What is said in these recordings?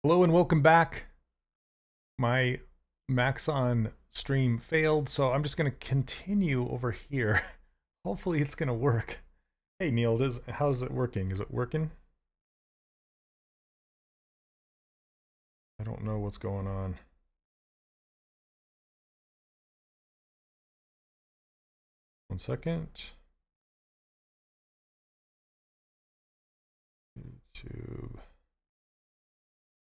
Hello and welcome back. My Maxon stream failed, so I'm just going to continue over here. Hopefully it's going to work. Hey Neil, how's it working? Is it working? I don't know what's going on. One second. YouTube.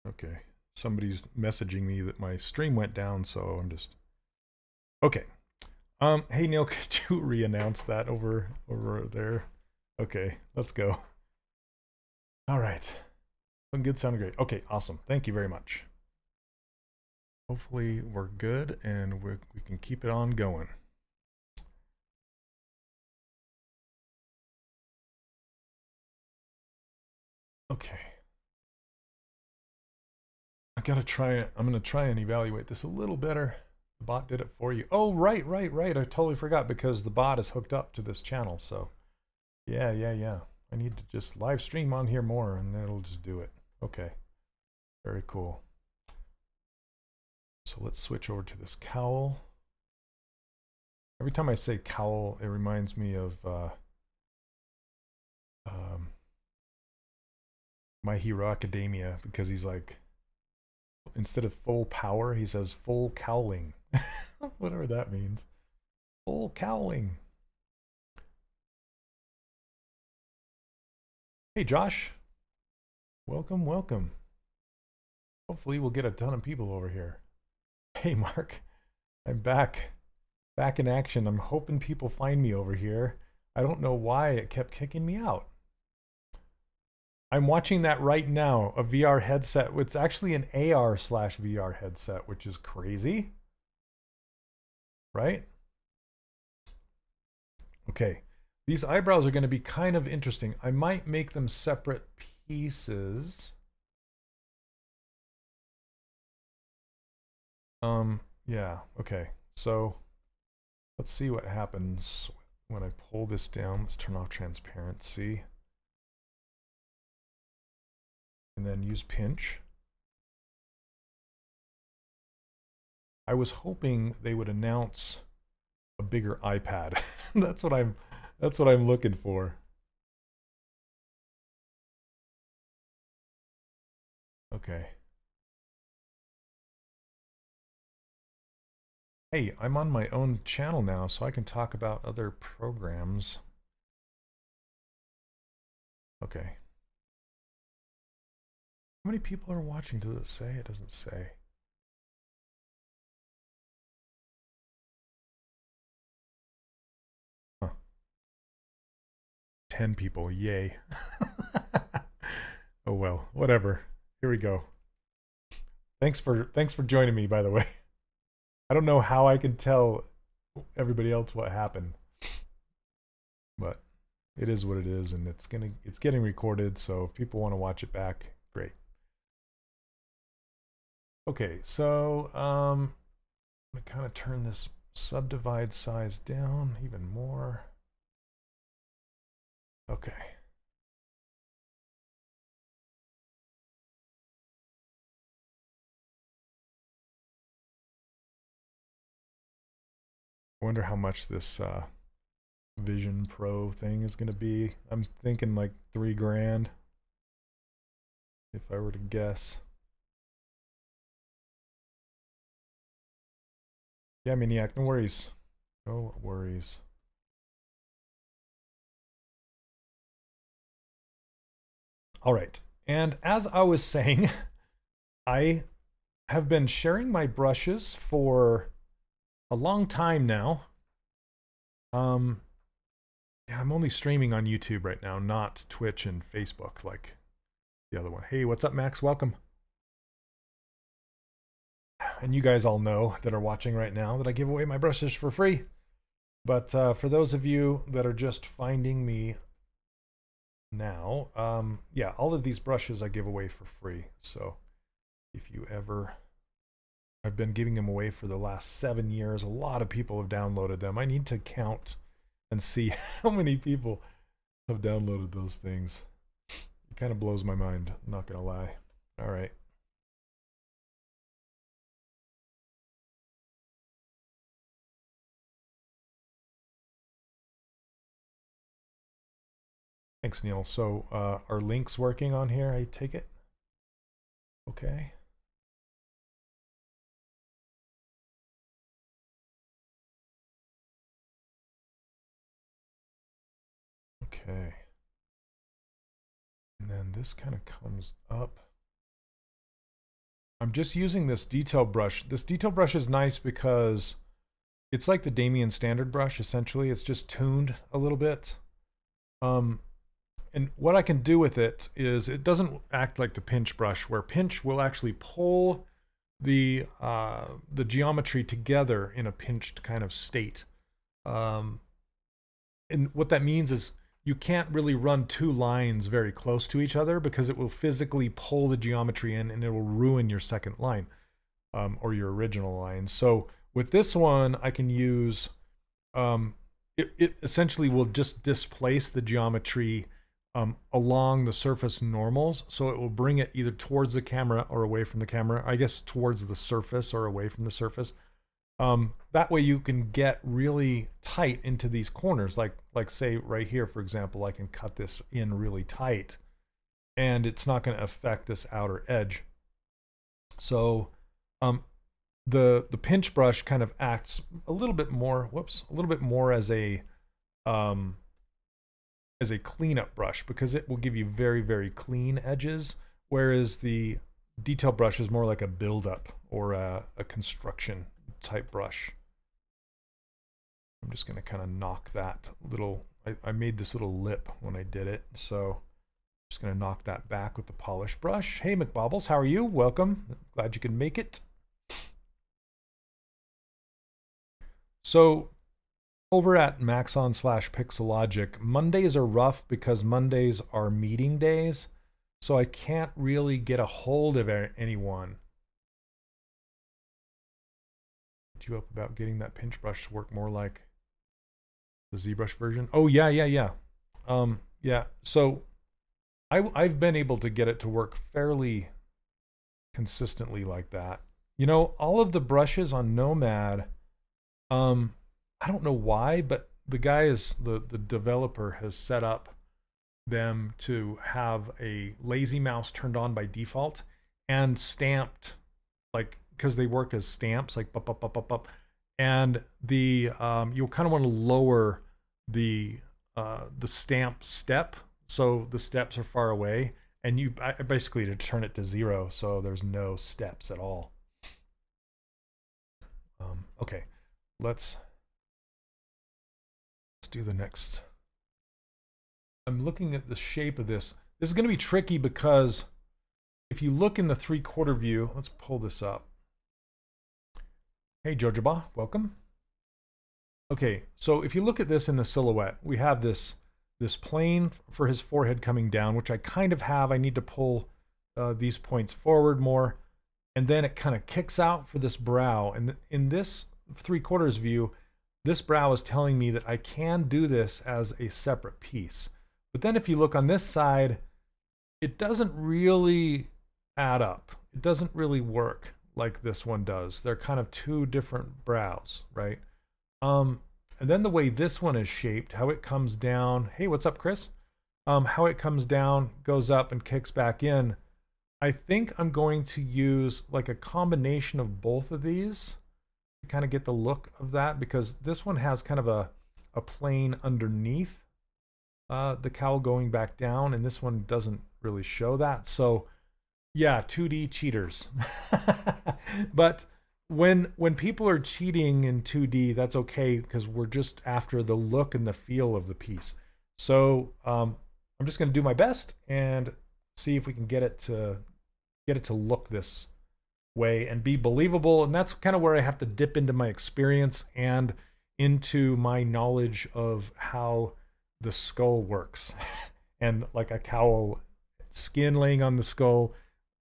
Okay. Somebody's messaging me that my stream went down, so I'm just... Okay. Hey Neil, could you re-announce that over there? Okay, let's go. All right. Good, sounding great. Okay, awesome. Thank you very much. Hopefully we're good and we can keep it on going. Okay. I'm gonna try and evaluate this a little better. The bot did it for you. Oh, right. I totally forgot because the bot is hooked up to this channel. So yeah. I need to just live stream on here more and then it'll just do it. Okay. Very cool. So let's switch over to this cowl. Every time I say cowl, it reminds me of My Hero Academia, because he's like, instead of full power, he says full cowling. Whatever that means. Full cowling. Hey Josh. Welcome. Hopefully we'll get a ton of people over here. Hey Mark. I'm back in action. I'm hoping people find me over here. I don't know why it kept kicking me out. I'm watching that right now, a VR headset. It's actually an AR/VR headset, which is crazy. Right? Okay. These eyebrows are going to be kind of interesting. I might make them separate pieces. Yeah, okay. So let's see what happens when I pull this down. Let's turn off transparency. And then use pinch. I was hoping they would announce a bigger iPad. That's what I'm looking for. Okay. Hey, I'm on my own channel now, so I can talk about other programs. Okay. How many people are watching? Does it say? It doesn't say. Huh. 10 people, yay. Oh well, whatever. Here we go. Thanks for joining me, by the way. I don't know how I can tell everybody else what happened, but it is what it is, and it's getting recorded, so if people want to watch it back, great. Okay, so I'm gonna kind of turn this subdivide size down even more. Okay. I wonder how much this Vision Pro thing is going to be. I'm thinking like $3,000 if I were to guess. Yeah, Maniac, no worries. No worries. All right. And as I was saying, I have been sharing my brushes for a long time now. Yeah, I'm only streaming on YouTube right now, not Twitch and Facebook like the other one. Hey, what's up, Max? Welcome. And you guys all know that are watching right now that I give away my brushes for free. But for those of you that are just finding me now, yeah, all of these brushes I give away for free. So if you ever... I've been giving them away for the last 7 years. A lot of people have downloaded them. I need to count and see how many people have downloaded those things. It kind of blows my mind, I'm not gonna lie. All right. Thanks, Neil. So are links working on here? I take it. Okay. Okay. And then this kind of comes up. I'm just using this detail brush. This detail brush is nice because it's like the Damien standard brush, essentially. It's just tuned a little bit. And what I can do with it is it doesn't act like the pinch brush, where pinch will actually pull the geometry together in a pinched kind of state. And what that means is you can't really run two lines very close to each other because it will physically pull the geometry in and it will ruin your second line or your original line. So with this one, I can use, it essentially will just displace the geometry along the surface normals. So it will bring it either towards the camera or away from the camera. I guess towards the surface or away from the surface. That way you can get really tight into these corners. Like say right here, for example, I can cut this in really tight and it's not going to affect this outer edge. So the pinch brush kind of acts a little bit more, a little bit more as a cleanup brush, because it will give you very, very clean edges, whereas the detail brush is more like a build-up or a construction type brush. I'm just going to kind of knock that little, I made this little lip when I did it, so I'm just going to knock that back with the polish brush. Hey McBobbles, how are you? Welcome. Glad you can make it. So over at Maxon / Pixologic, Mondays are rough because Mondays are meeting days, so I can't really get a hold of anyone. Hit you up about getting that pinch brush to work more like the ZBrush version. Oh yeah. Yeah. So I've been able to get it to work fairly consistently like that. You know, all of the brushes on Nomad, I don't know why, but the guy is the developer has set up them to have a lazy mouse turned on by default and stamped, like, because they work as stamps, like bup, bup, bup, bup, bup. And the you'll kind of want to lower the stamp step so the steps are far away, and I basically to turn it to 0 so there's no steps at all. Okay, let's do the next. I'm looking at the shape of this. This is going to be tricky because if you look in the 3/4 view, let's pull this up. Hey Jojaba, welcome. Okay, so if you look at this in the silhouette, we have this plane for his forehead coming down, which I kind of have. I need to pull these points forward more, and then it kind of kicks out for this brow. And in this 3/4 view, this brow is telling me that I can do this as a separate piece. But then if you look on this side, it doesn't really add up. It doesn't really work like this one does. They're kind of two different brows, right? And then the way this one is shaped, how it comes down. Hey, what's up, Chris? How it comes down, goes up, and kicks back in. I think I'm going to use like a combination of both of these to kind of get the look of that, because this one has kind of a plane underneath the cowl going back down, and this one doesn't really show that. So yeah, 2D cheaters. But when people are cheating in 2D, that's okay, because we're just after the look and the feel of the piece. So I'm just going to do my best and see if we can get it to look this way and be believable. And that's kind of where I have to dip into my experience and into my knowledge of how the skull works and like a cowl, skin laying on the skull,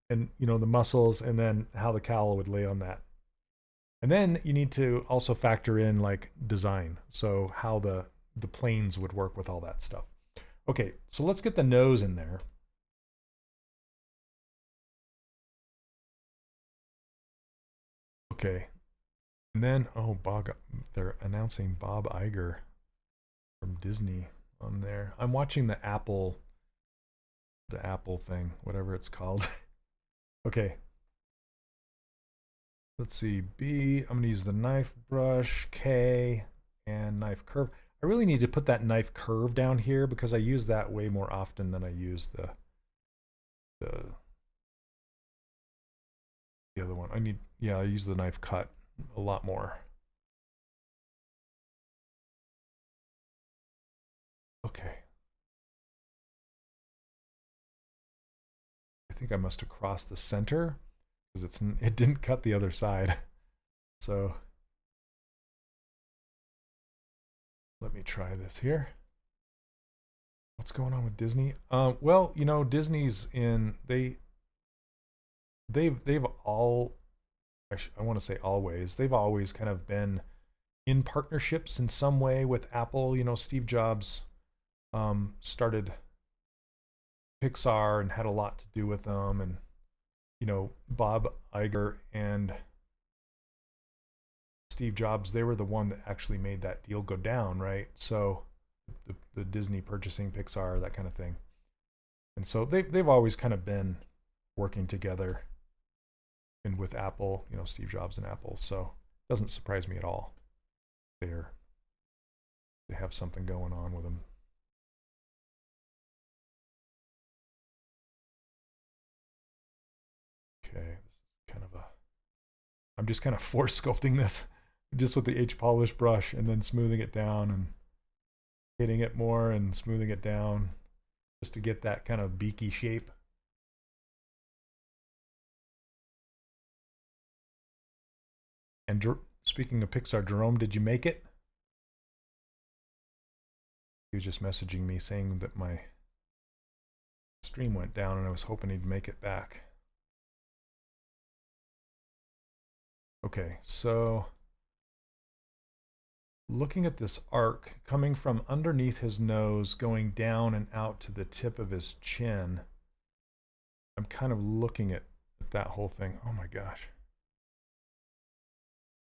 and you know, the muscles, and then how the cowl would lay on that. And then you need to also factor in like design, so how the planes would work with all that stuff. Okay, so let's get the nose in there. Okay, and then they're announcing Bob Iger from Disney on there. I'm watching the Apple the Apple thing, whatever it's called. Okay. Let's see, B, I'm gonna use the knife brush, K, and knife curve. I really need to put that knife curve down here because I use that way more often than I use the other one. I use the knife cut a lot more. Okay. I think I must have crossed the center because it didn't cut the other side. So let me try this here. What's going on with Disney? Well, you know, Disney's in they've all I want to say always they've always kind of been in partnerships in some way with Apple. You know, Steve Jobs started Pixar and had a lot to do with them, and you know, Bob Iger and Steve Jobs, they were the one that actually made that deal go down, right? So the Disney purchasing Pixar, that kind of thing. And so they've always kind of been working together and with Apple, you know, Steve Jobs and Apple. So it doesn't surprise me at all. They have something going on with them. Okay, this is kind of I'm just kind of force sculpting this just with the H polish brush and then smoothing it down and hitting it more and smoothing it down just to get that kind of beaky shape. And speaking of Pixar, Jerome, did you make it? He was just messaging me saying that my stream went down and I was hoping he'd make it back. Okay, so looking at this arc coming from underneath his nose, going down and out to the tip of his chin, I'm kind of looking at that whole thing. Oh my gosh.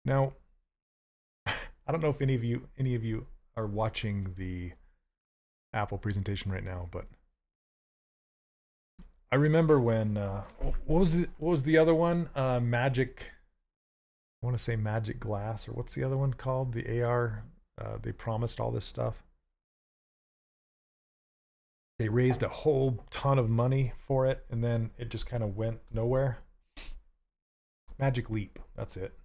Now, I don't know if any of you are watching the Apple presentation right now, but I remember when what was the other one? Magic. I want to say Magic Glass, or what's the other one called? The AR. They promised all this stuff. They raised a whole ton of money for it, and then it just kind of went nowhere. Magic Leap. That's it.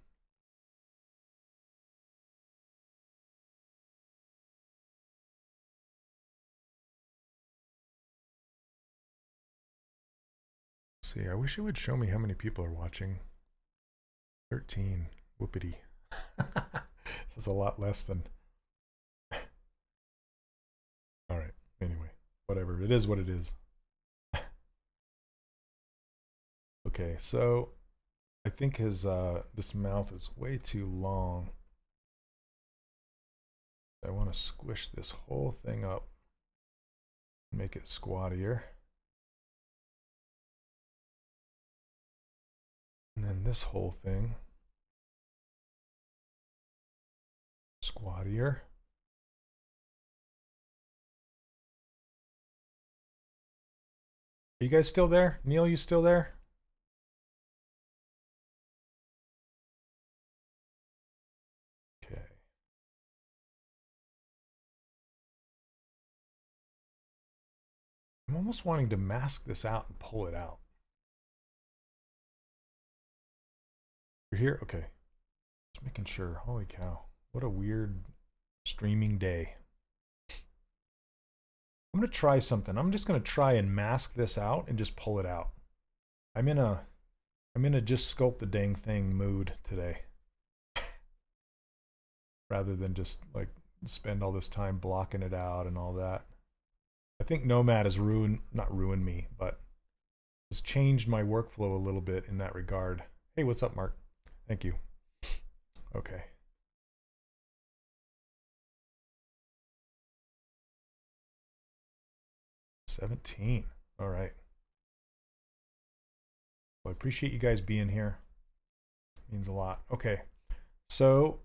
See, I wish it would show me how many people are watching. 13. Whoopity. That's a lot less than. All right. Anyway, whatever. It is what it is. Okay, so I think his this mouth is way too long. I want to squish this whole thing up, make it squattier. And then this whole thing, squattier. Are you guys still there? Neil, you still there? Okay. I'm almost wanting to mask this out and pull it out. You're here? Okay. Just making sure. Holy cow. What a weird streaming day. I'm going to try something. I'm just going to try and mask this out and just pull it out. I'm in a just sculpt the dang thing mood today. Rather than just like spend all this time blocking it out and all that. I think Nomad has not ruined me, but has changed my workflow a little bit in that regard. Hey, what's up, Mark? Thank you. Okay. $17. All right. Well, I appreciate you guys being here. It means a lot. Okay. So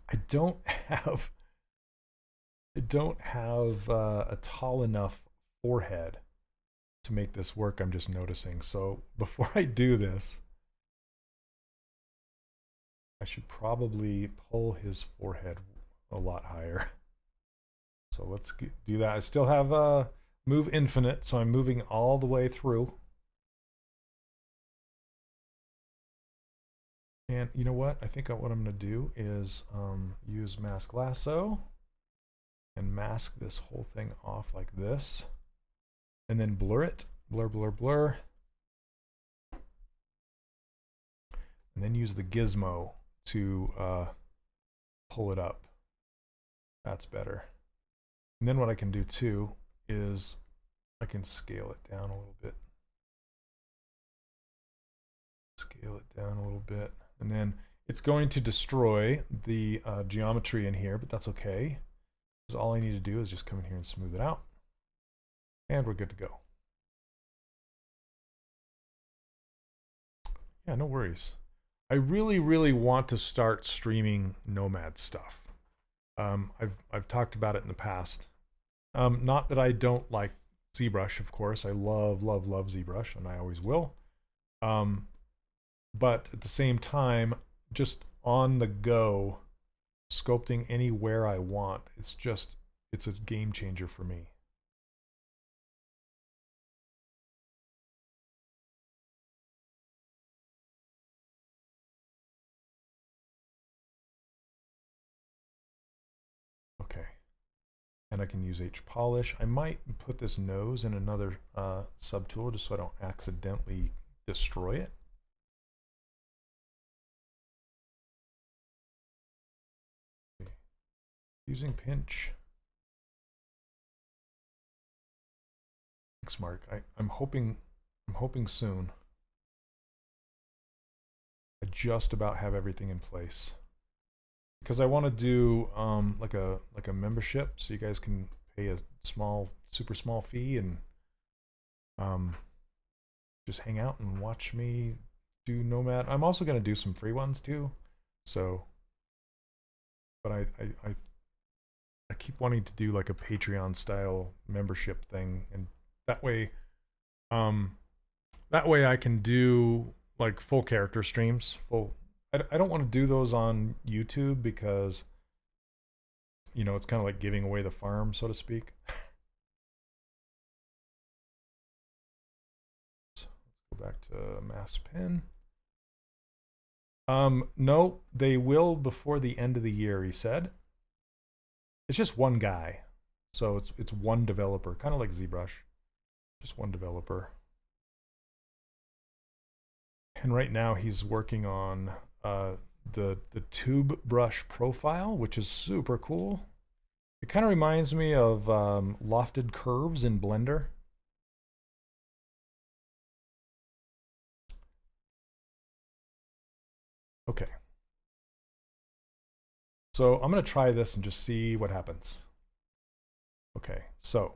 I don't have a tall enough forehead to make this work, I'm just noticing. So before I do this, I should probably pull his forehead a lot higher. So let's do that. I still have move infinite, so I'm moving all the way through. And you know what? I think what I'm going to do is use mask lasso and mask this whole thing off like this. And then blur it. Blur, blur, blur. And then use the gizmo to pull it up. That's better. And then what I can do too is I can scale it down a little bit. Scale it down a little bit. And then it's going to destroy the geometry in here, but that's okay. Because all I need to do is just come in here and smooth it out. And we're good to go. Yeah, no worries. I really, really want to start streaming Nomad stuff. I've talked about it in the past. Not that I don't like ZBrush, of course. I love, love, love ZBrush, and I always will. But at the same time, just on the go, sculpting anywhere I want, it's a game changer for me. Okay. And I can use H-Polish. I might put this nose in another subtool just so I don't accidentally destroy it. Okay. Using pinch. Thanks, Mark. I'm hoping soon. I just about have everything in place. Because I want to do like a membership, so you guys can pay a super small fee and just hang out and watch me do Nomad. I'm also going to do some free ones too. So, but I keep wanting to do like a Patreon style membership thing, and that way I can do like full character streams, I don't want to do those on YouTube because, you know, it's kind of like giving away the farm, so to speak. So let's go back to mask pen. No, they will before the end of the year, he said. It's just one guy. So it's one developer, kind of like ZBrush. Just one developer. And right now he's working on the tube brush profile, which is super cool. It kind of reminds me of lofted curves in Blender. Okay. So I'm going to try this and just see what happens. Okay, so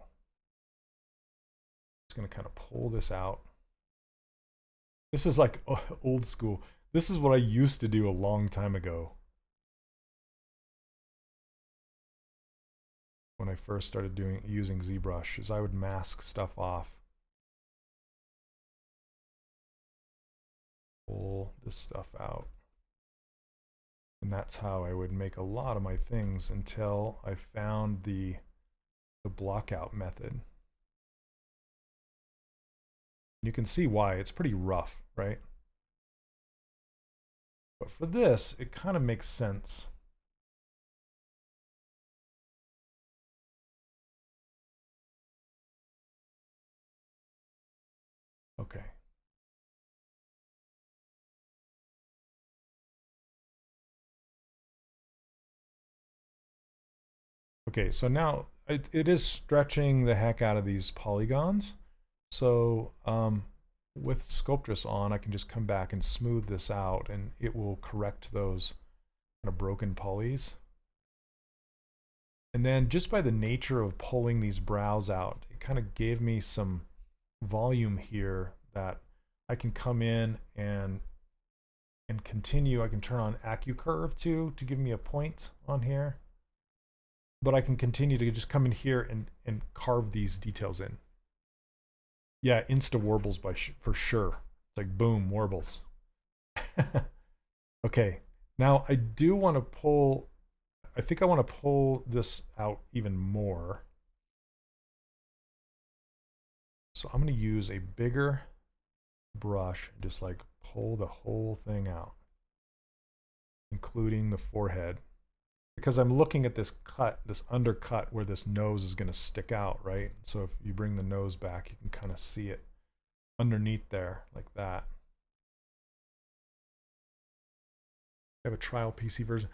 just going to kind of pull this out. This is like old school. This is what I used to do a long time ago. When I first started using ZBrush, is I would mask stuff off. Pull this stuff out. And that's how I would make a lot of my things until I found the block out method. You can see why. It's pretty rough, right? But for this, it kind of makes sense. Okay. Okay, so now it is stretching the heck out of these polygons. So with Sculptress on, I can just come back and smooth this out, and it will correct those kind of broken polys. And then just by the nature of pulling these brows out, it kind of gave me some volume here that I can come in and continue. I can turn on AccuCurve too to give me a point on here. But I can continue to just come in here and carve these details in. Yeah, insta warbles for sure. It's like boom, warbles. Okay, now I do want to pull, I think I want to pull this out even more. So I'm going to use a bigger brush, just like pull the whole thing out, including the forehead. Because I'm looking at this cut, this undercut where this nose is going to stick out, right? So if you bring the nose back, you can kind of see it underneath there like that. I have a trial PC version.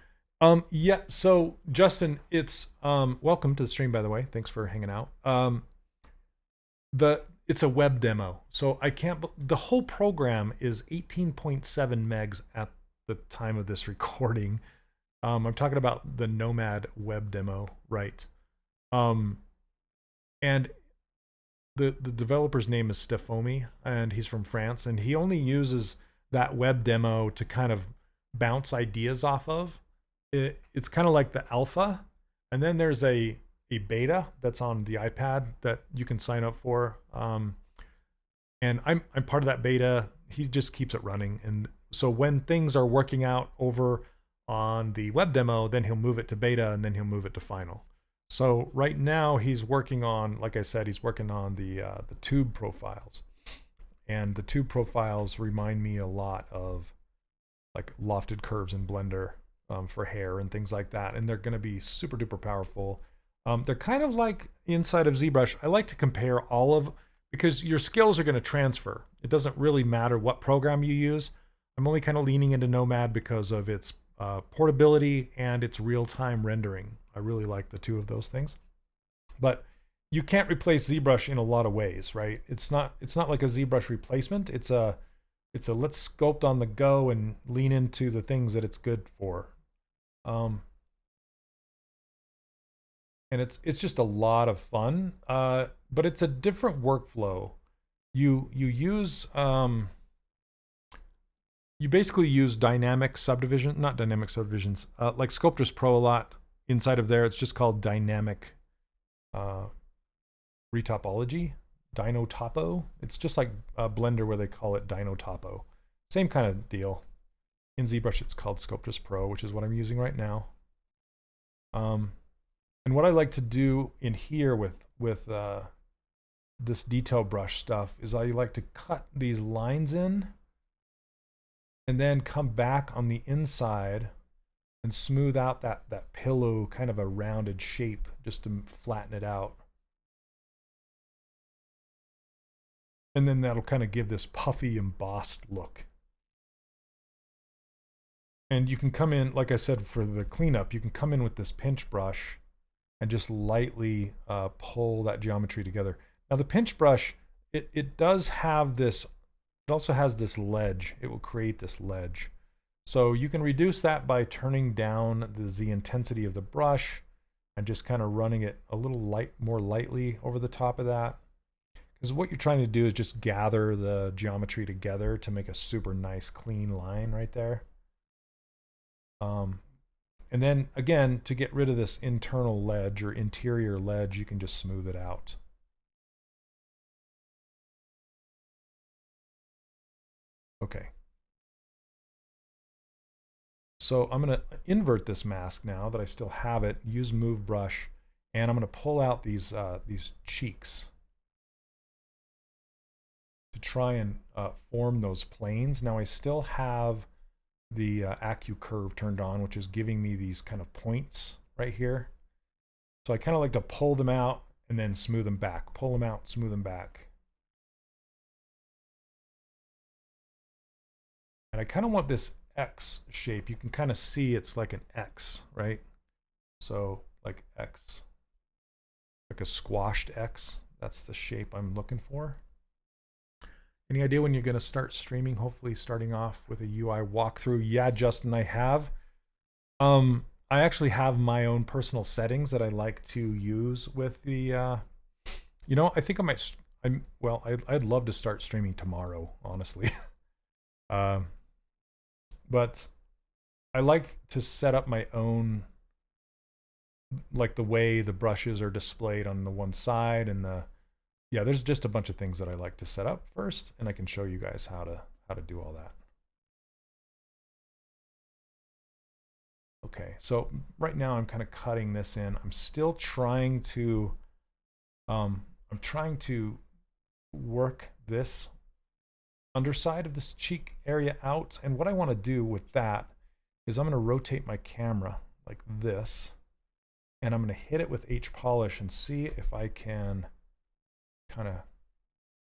Yeah, so Justin, it's welcome to the stream, by the way. Thanks for hanging out. It's a web demo. So I can't, the whole program is 18.7 megs at the time of this recording. I'm talking about the Nomad web demo, right? And the developer's name is Stefomi, and he's from France, and he only uses that web demo to kind of bounce ideas off of. It's kind of like the alpha, and then there's a beta that's on the iPad that you can sign up for. And I'm part of that beta. He just keeps it running, and so when things are working out over on the web demo, then he'll move it to beta, and then he'll move it to final. So right now he's working on, like I said, he's working on the tube profiles, and the tube profiles remind me a lot of like lofted curves in Blender for hair and things like that, and they're going to be super duper powerful. They're kind of like inside of ZBrush. I like to compare all of, because your skills are going to transfer. It doesn't really matter what program you use. I'm only kind of leaning into Nomad because of its portability and its real-time rendering. I really like the two of those things. But you can't replace ZBrush in a lot of ways, right? It's not like a ZBrush replacement. It's a let's sculpt on the go and lean into the things that it's good for. And it's just a lot of fun. But it's a different workflow. You use you basically use dynamic subdivision, not dynamic subdivisions, like Sculptris Pro a lot. Inside of there, it's just called dynamic retopology, Dino Topo. It's just like Blender where they call it Dino Topo. Same kind of deal. In ZBrush, it's called Sculptris Pro, which is what I'm using right now. And what I like to do in here with this detail brush stuff is I like to cut these lines in and then come back on the inside and smooth out that pillow, kind of a rounded shape, just to flatten it out. And then that'll kind of give this puffy, embossed look. And you can come in, like I said, for the cleanup, you can come in with this pinch brush and just lightly pull that geometry together. Now the pinch brush, it does have this, it also has this ledge. It will create this ledge. So you can reduce that by turning down the Z intensity of the brush and just kind of running it a little more lightly over the top of that. Because what you're trying to do is just gather the geometry together to make a super nice clean line right there. And then again, to get rid of this internal ledge or interior ledge, you can just smooth it out. Okay. So I'm going to invert this mask now that I still have it, use move brush, and I'm going to pull out these cheeks to try and form those planes. Now I still have the Acu curve turned on, which is giving me these kind of points right here. So I kind of like to pull them out and then smooth them back. Pull them out, smooth them back. And I kind of want this X shape. You can kind of see it's like an X, right? So like X, like a squashed X. That's the shape I'm looking for. Any idea when you're going to start streaming? Hopefully starting off with a UI walkthrough. Yeah, Justin, I have. I actually have my own personal settings that I like to use with the, you know, I think I might, well, I'd love to start streaming tomorrow, honestly. But I like to set up my own, like the way the brushes are displayed on the one side and the, yeah, there's just a bunch of things that I like to set up first, and I can show you guys how to do all that. Okay, so right now I'm kind of cutting this in. I'm still trying to I'm trying to work this underside of this cheek area out, and what I want to do with that is I'm going to rotate my camera like this, and I'm going to hit it with H polish and see if I can kind of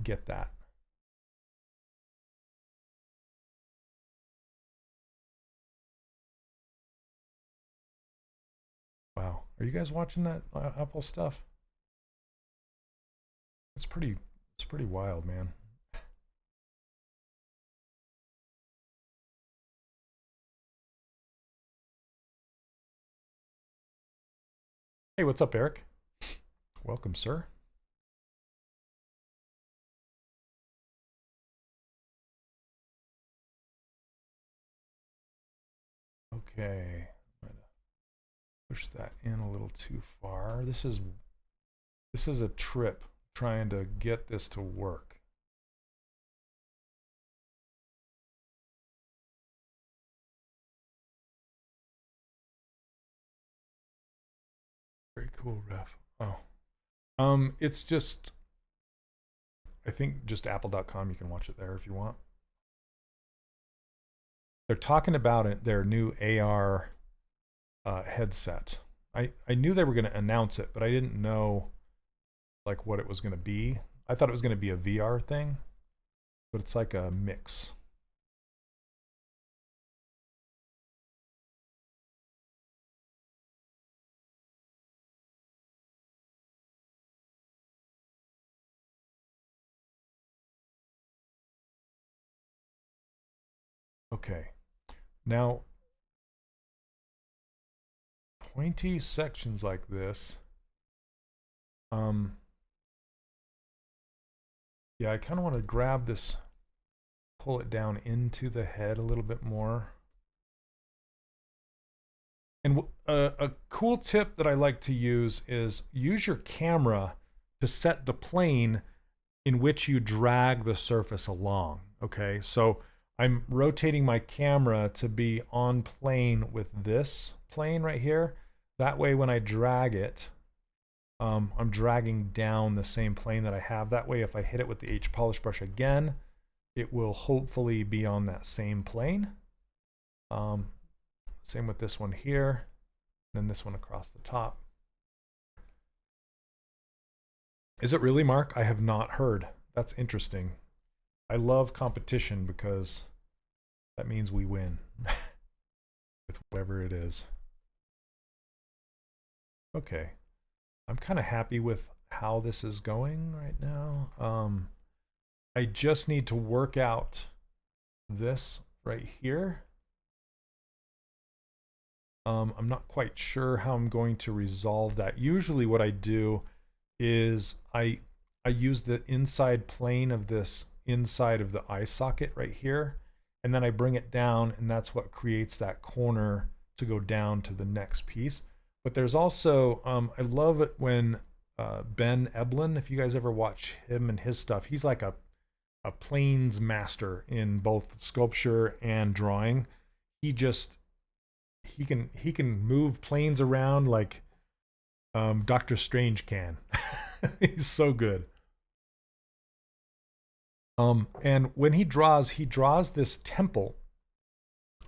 get that. Wow, are you guys watching that Apple stuff? It's pretty wild, man. Hey, what's up, Eric? Welcome, sir. Okay, I'm gonna push that in a little too far. This is a trip trying to get this to work. Very cool, ref. Oh, it's just, I think just apple.com. You can watch it there if you want. They're talking about it, their new AR headset. I knew they were going to announce it, but I didn't know like what it was going to be. I thought it was going to be a VR thing, but it's like a mix. Okay, now pointy sections like this, yeah, I kind of want to grab this, pull it down into the head a little bit more. And a cool tip that I like to use is use your camera to set the plane in which you drag the surface along. Okay, so I'm rotating my camera to be on plane with this plane right here. That way when I drag it, I'm dragging down the same plane that I have. That way if I hit it with the H polish brush again, it will hopefully be on that same plane. Same with this one here, then this one across the top. Is it really, Mark? I have not heard. That's interesting. I love competition because that means we win with whatever it is. Okay. I'm kind of happy with how this is going right now. I just need to work out this right here. I'm not quite sure how I'm going to resolve that. Usually what I do is I use the inside plane of this inside of the eye socket right here, and then I bring it down, and that's what creates that corner to go down to the next piece. But there's also, I love it when Ben Eblin, if you guys ever watch him and his stuff, he's like a planes master in both sculpture and drawing. He can move planes around like Doctor Strange can. He's so good. And when he draws this temple,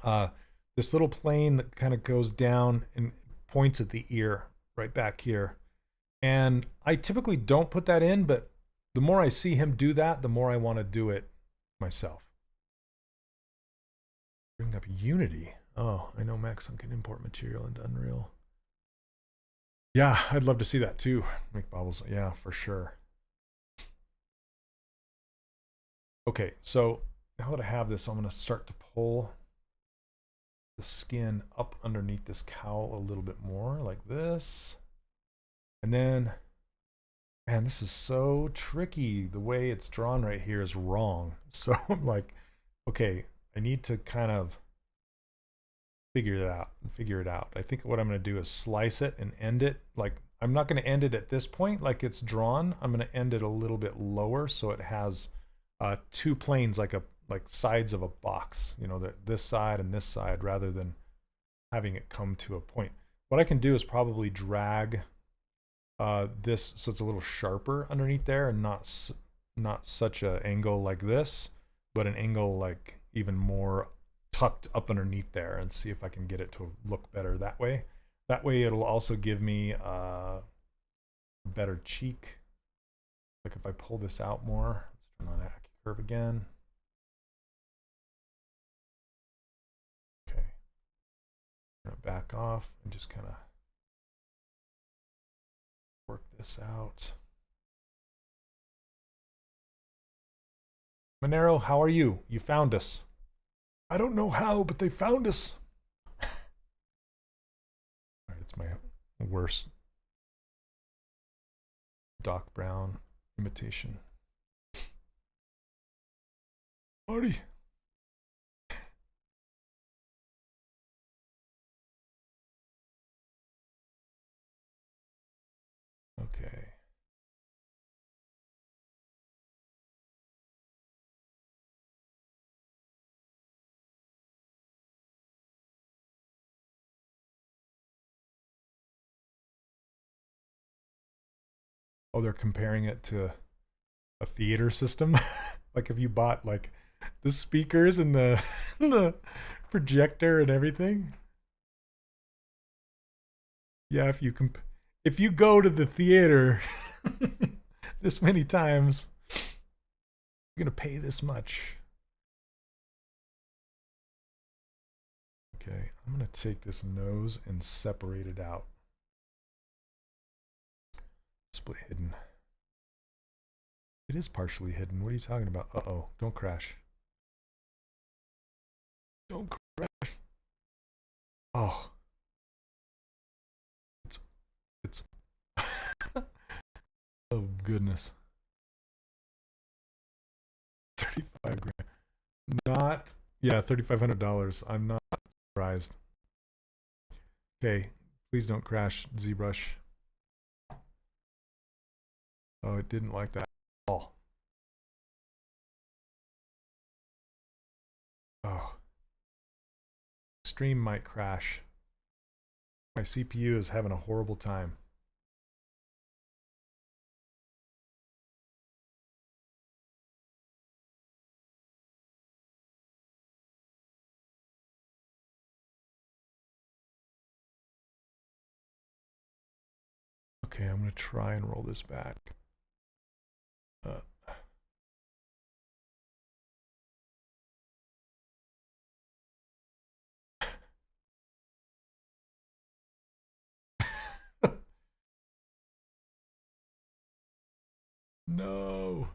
this little plane that kind of goes down and points at the ear right back here. And I typically don't put that in, but the more I see him do that, the more I want to do it myself. Bring up Unity. Oh, I know Maxon can import material into Unreal. Yeah, I'd love to see that too. Make bubbles. Yeah, for sure. Okay, so now that I have this, I'm going to start to pull the skin up underneath this cowl a little bit more, like this. And then, man, this is so tricky. The way it's drawn right here is wrong. So I'm like, okay, I need to kind of figure it out. Figure it out. I think what I'm going to do is slice it and end it. Like, I'm not going to end it at this point like it's drawn. I'm going to end it a little bit lower so it has two planes like sides of a box. You know, this side and this side, rather than having it come to a point. What I can do is probably drag this so it's a little sharper underneath there, and not such an angle like this, but an angle like even more tucked up underneath there, and see if I can get it to look better that way. That way it'll also give me a better cheek. Like if I pull this out more, let's turn on curve again. Okay. Turn it back off and just kind of work this out. Monero, how are you? You found us. I don't know how, but they found us. All right, it's my worst Doc Brown imitation. Marty. Okay. Oh, they're comparing it to a theater system. Like if you bought like the speakers and the the projector and everything. Yeah, if you go to the theater this many times, you're gonna pay this much. Okay, I'm gonna take this nose and separate it out. Split hidden. It is partially hidden. What are you talking about? Uh-oh, don't crash. Don't crash. Oh. It's oh goodness. 35 grand. Not, yeah, $3,500. I'm not surprised. Okay, please don't crash, ZBrush. Oh, it didn't like that at all. Oh. Stream might crash. My CPU is having a horrible time. Okay, I'm going to try and roll this back. No.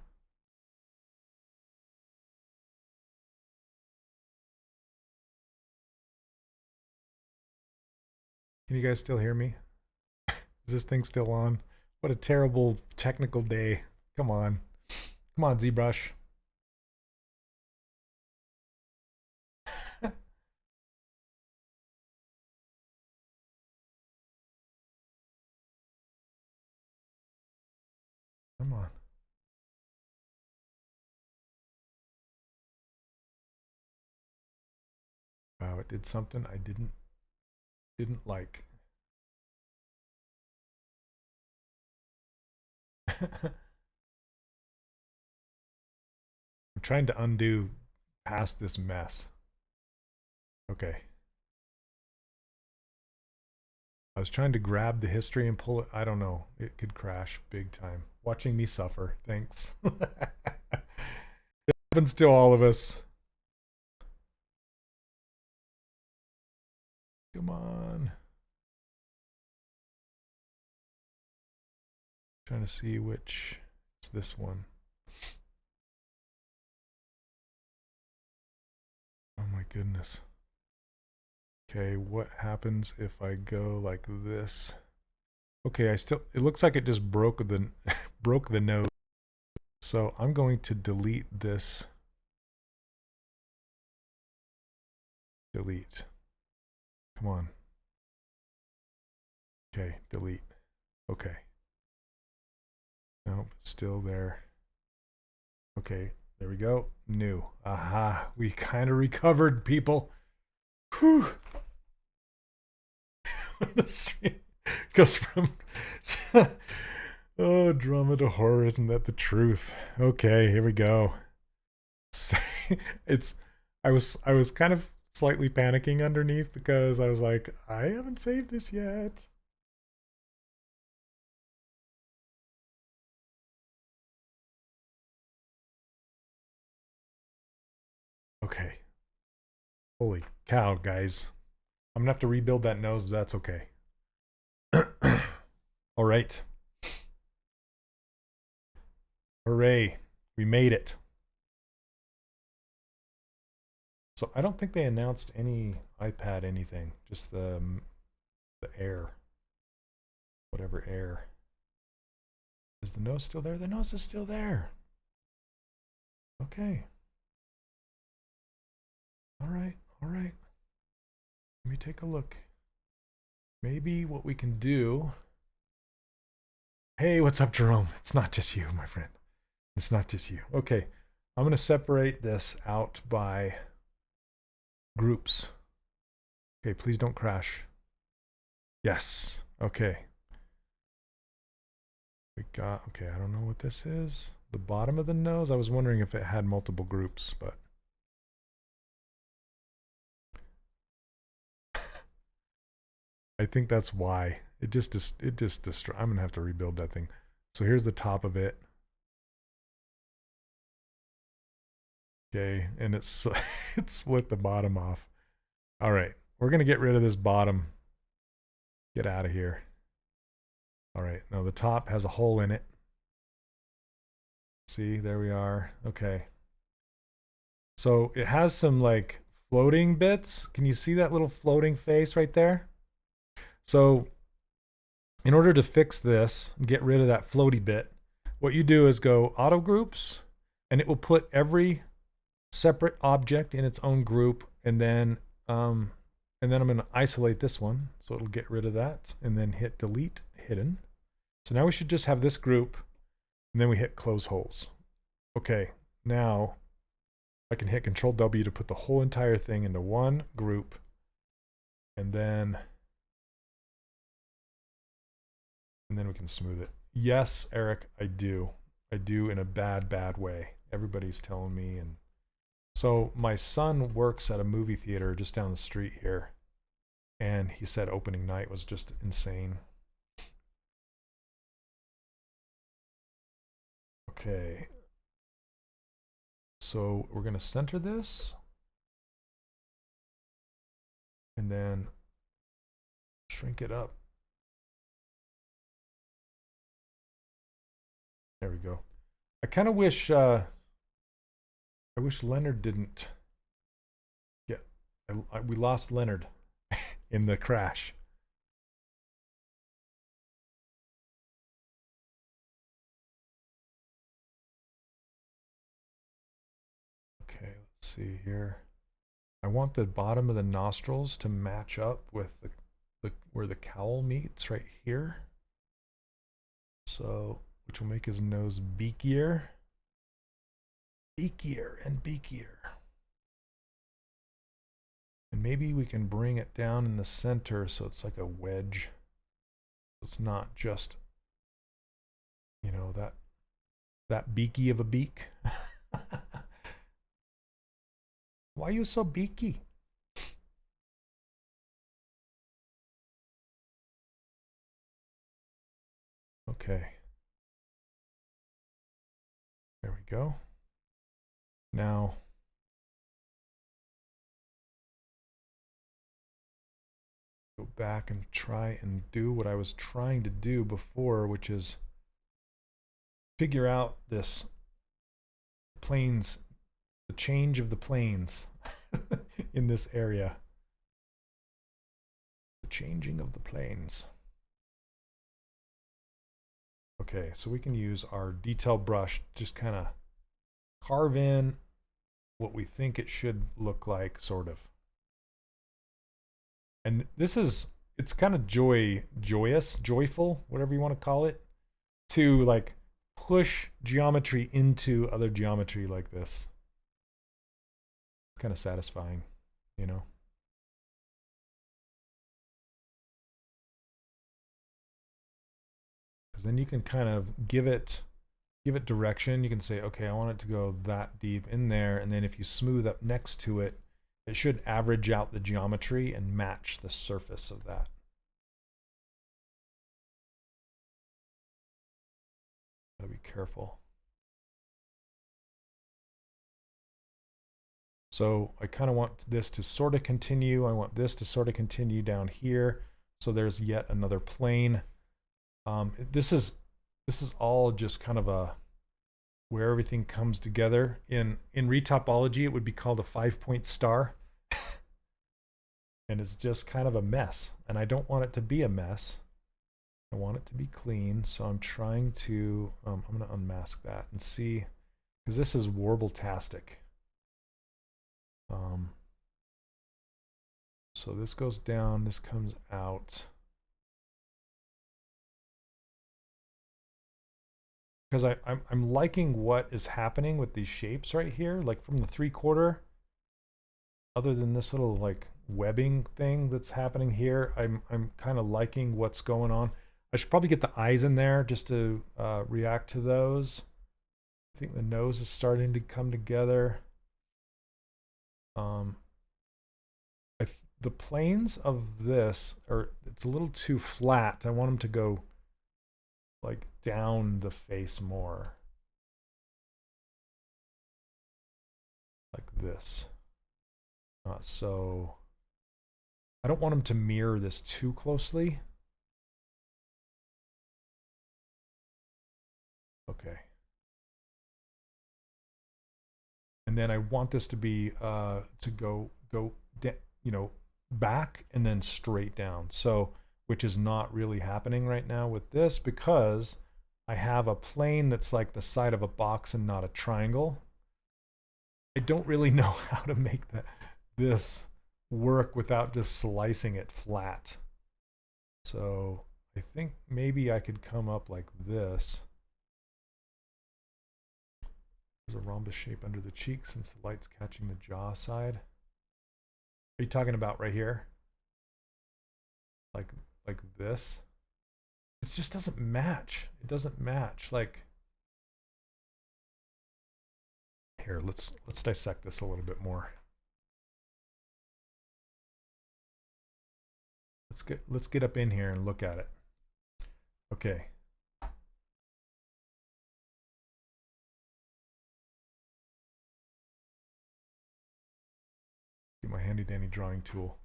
Can you guys still hear me? Is this thing still on? What a terrible technical day. Come on. Come on, ZBrush. Come on. Wow, it did something I didn't like. I'm trying to undo past this mess. Okay. I was trying to grab the history and pull it. I don't know. It could crash big time. Watching me suffer. Thanks. It happens to all of us. Come on. Trying to see which. It's this one. Oh my goodness. Okay, what happens if I go like this? Okay, it looks like it just broke the broke the node. So I'm going to delete this. Delete. Come on. Okay, delete. Okay. Nope, still there. Okay, there we go. New. Aha, we kind of recovered, people. Whew. The stream goes from oh, drama to horror. Isn't that the truth? Okay, here we go. It's I was kind of slightly panicking underneath because I was like, I haven't saved this yet. Okay. Holy cow, guys. I'm gonna have to rebuild that nose, but that's okay. All right. Hooray. We made it. So I don't think they announced any iPad anything, just the Air. Whatever Air. Is the nose still there? The nose is still there. Okay. All right. All right. Let me take a look. Maybe what we can do. Hey, what's up, Jerome? It's not just you, my friend. It's not just you. Okay. I'm going to separate this out by groups. Okay, please don't crash. Yes. Okay. We got, okay, I don't know what this is. The bottom of the nose, I was wondering if it had multiple groups, but. I think that's why. It just destroy. I'm going to have to rebuild that thing. So here's the top of it. Okay, and it's it split the bottom off. All right, we're going to get rid of this bottom. Get out of here. All right, now the top has a hole in it. See, there we are. Okay. So it has some like floating bits. Can you see that little floating face right there? So in order to fix this, get rid of that floaty bit, what you do is go auto groups, and it will put every separate object in its own group, and then I'm going to isolate this one, so it'll get rid of that, and then hit delete hidden. So now we should just have this group, and then we hit close holes. Okay, now I can hit Control W to put the whole entire thing into one group, and then we can smooth it. Yes, Eric, I do. I do in a bad way. Everybody's telling me. And so my son works at a movie theater just down the street here, and he said opening night was just insane. Okay. So we're going to center this, and then shrink it up. There we go. I kind of wish I wish Leonard didn't get. We lost Leonard in the crash. Okay, let's see here. I want the bottom of the nostrils to match up with the where the cowl meets right here. So, which will make his nose beakier. Beakier and beakier. And maybe we can bring it down in the center so it's like a wedge. It's not just, you know, that beaky of a beak. Why are you so beaky? Okay. There we go. Now, go back and try and do what I was trying to do before, which is figure out this planes, the change of the planes in this area. The changing of the planes. Okay, so we can use our detail brush, just kind of carve in what we think it should look like, sort of. And this is, it's kind of joyful, whatever you want to call it, to like push geometry into other geometry like this. It's kind of satisfying, you know? Because then you can kind of give it direction. You can say, okay, I want it to go that deep in there, and then if you smooth up next to it, it should average out the geometry and match the surface of that. Gotta be careful. So I kind of want this to sort of continue. I want this to sort of continue down here. So there's yet another plane. This is all just kind of a where everything comes together. In retopology, it would be called a 5-point star. And it's just kind of a mess. And I don't want it to be a mess. I want it to be clean. So I'm trying to, I'm going to unmask that and see, because this is warble-tastic. So this goes down, this comes out. Because I'm liking what is happening with these shapes right here, like from the 3/4. Other than this little like webbing thing that's happening here, I'm kind of liking what's going on. I should probably get the eyes in there just to react to those. I think the nose is starting to come together. The planes of this are, it's a little too flat. I want them to go like down the face more. Like this. So I don't want them to mirror this too closely. Okay. And then I want this to be to go you know, back and then straight down. So, which is not really happening right now with this because I have a plane that's like the side of a box and not a triangle. I don't really know how to make this work without just slicing it flat. So I think maybe I could come up like this. There's a rhombus shape under the cheek since the light's catching the jaw side. Are you talking about right here? Like this? It just doesn't match. It doesn't match. Like here, let's dissect this a little bit more. Let's get up in here and look at it. Okay. Get my handy dandy drawing tool.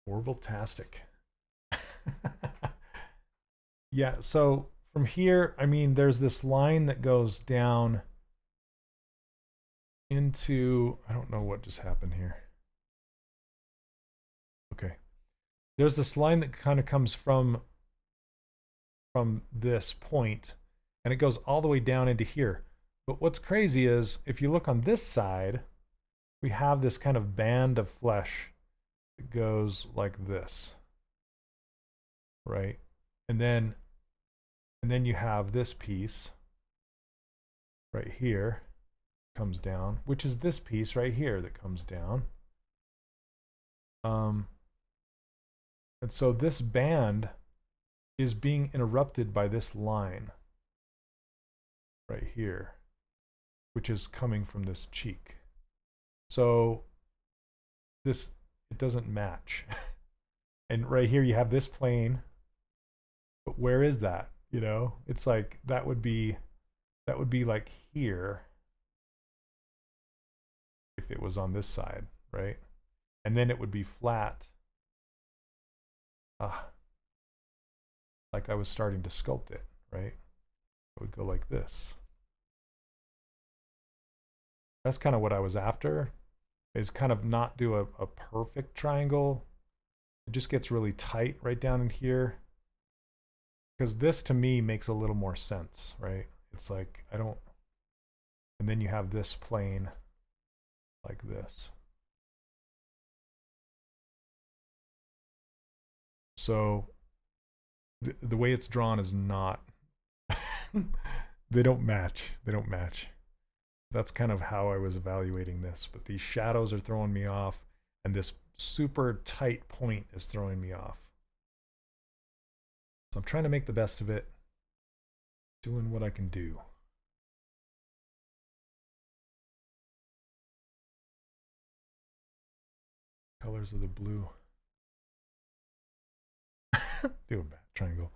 Warble-tastic. Yeah, so from here, I mean, there's this line that goes down into, I don't know what just happened here. Okay. There's this line that kind of comes from this point, and it goes all the way down into here. But what's crazy is, if you look on this side, we have this kind of band of flesh that goes like this, right? And then you have this piece right here comes down, which is this piece right here that comes down. And so this band is being interrupted by this line right here, which is coming from this cheek. So it doesn't match. And right here you have this plane, but where is that? You know, it's like that would be like here if it was on this side, right? And then it would be flat. Like I was starting to sculpt it, right? It would go like this. That's kind of what I was after, is kind of not do a perfect triangle. It just gets really tight right down in here. Because this to me makes a little more sense, right? It's like, I don't, and then you have this plane like this. So the way it's drawn is not, they don't match. They don't match. That's kind of how I was evaluating this. But these shadows are throwing me off, and this super tight point is throwing me off. So I'm trying to make the best of it, doing what I can do. Colors of the blue. Do a bat triangle.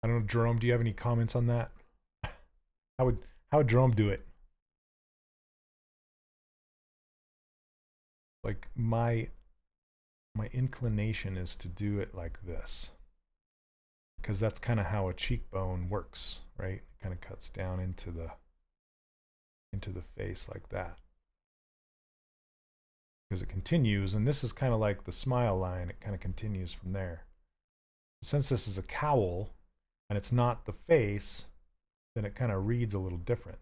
I don't know, Jerome, do you have any comments on that? How would Jerome do it? Like my inclination is to do it like this, because that's kind of how a cheekbone works, right? It kind of cuts down into the face like that, because it continues, and this is kind of like the smile line. It kind of continues from there. Since this is a cowl and it's not the face, then it kind of reads a little different.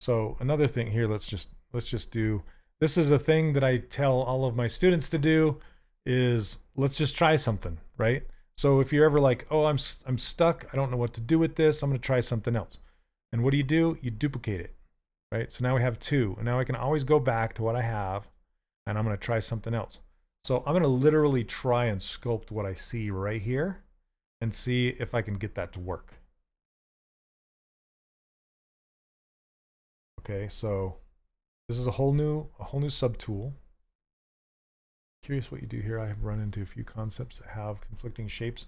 So another thing here, let's just do, this is a thing that I tell all of my students to do, is let's just try something, right? So if you're ever like, oh, I'm stuck, I don't know what to do with this, I'm going to try something else. And what do? You duplicate it, right? So now we have 2, and now I can always go back to what I have, and I'm going to try something else. So I'm going to literally try and sculpt what I see right here and see if I can get that to work. Okay, so this is a whole new subtool. Curious what you do here. I have run into a few concepts that have conflicting shapes.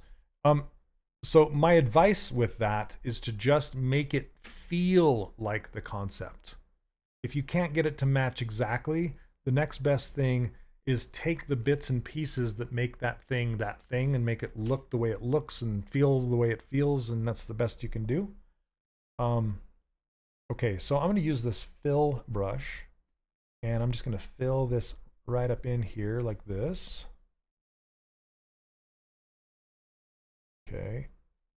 So my advice with that is to just make it feel like the concept. If you can't get it to match exactly, the next best thing is take the bits and pieces that make that thing and make it look the way it looks and feel the way it feels, and that's the best you can do. Okay, so I'm going to use this fill brush, and I'm just going to fill this right up in here like this. Okay,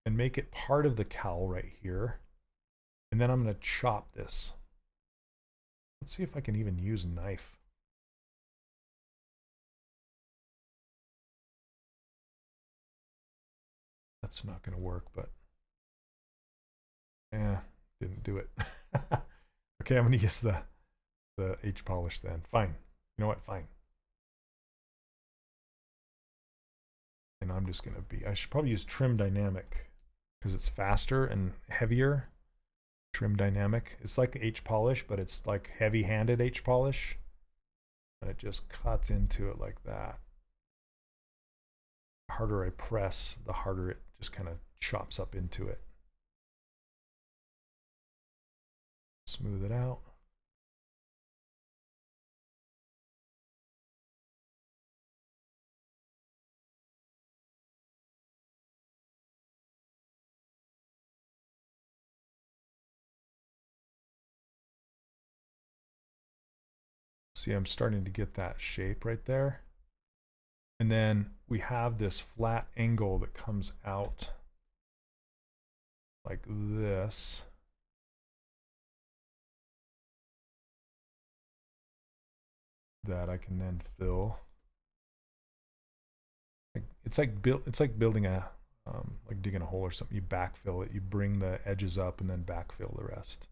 and make it part of the cowl right here. And then I'm going to chop this. Let's see if I can even use a knife. That's not going to work, but didn't do it. Okay, I'm going to use the H polish then. Fine. You know what? Fine. And I'm just going to be, I should probably use trim dynamic because it's faster and heavier. Trim dynamic. It's like H polish, but it's like heavy-handed H polish. And it just cuts into it like that. The harder I press, the harder it just kind of chops up into it. Smooth it out. See, I'm starting to get that shape right there. And then we have this flat angle that comes out like this. That I can then fill. It's like building a like digging a hole or something. You backfill it. You bring the edges up and then backfill the rest.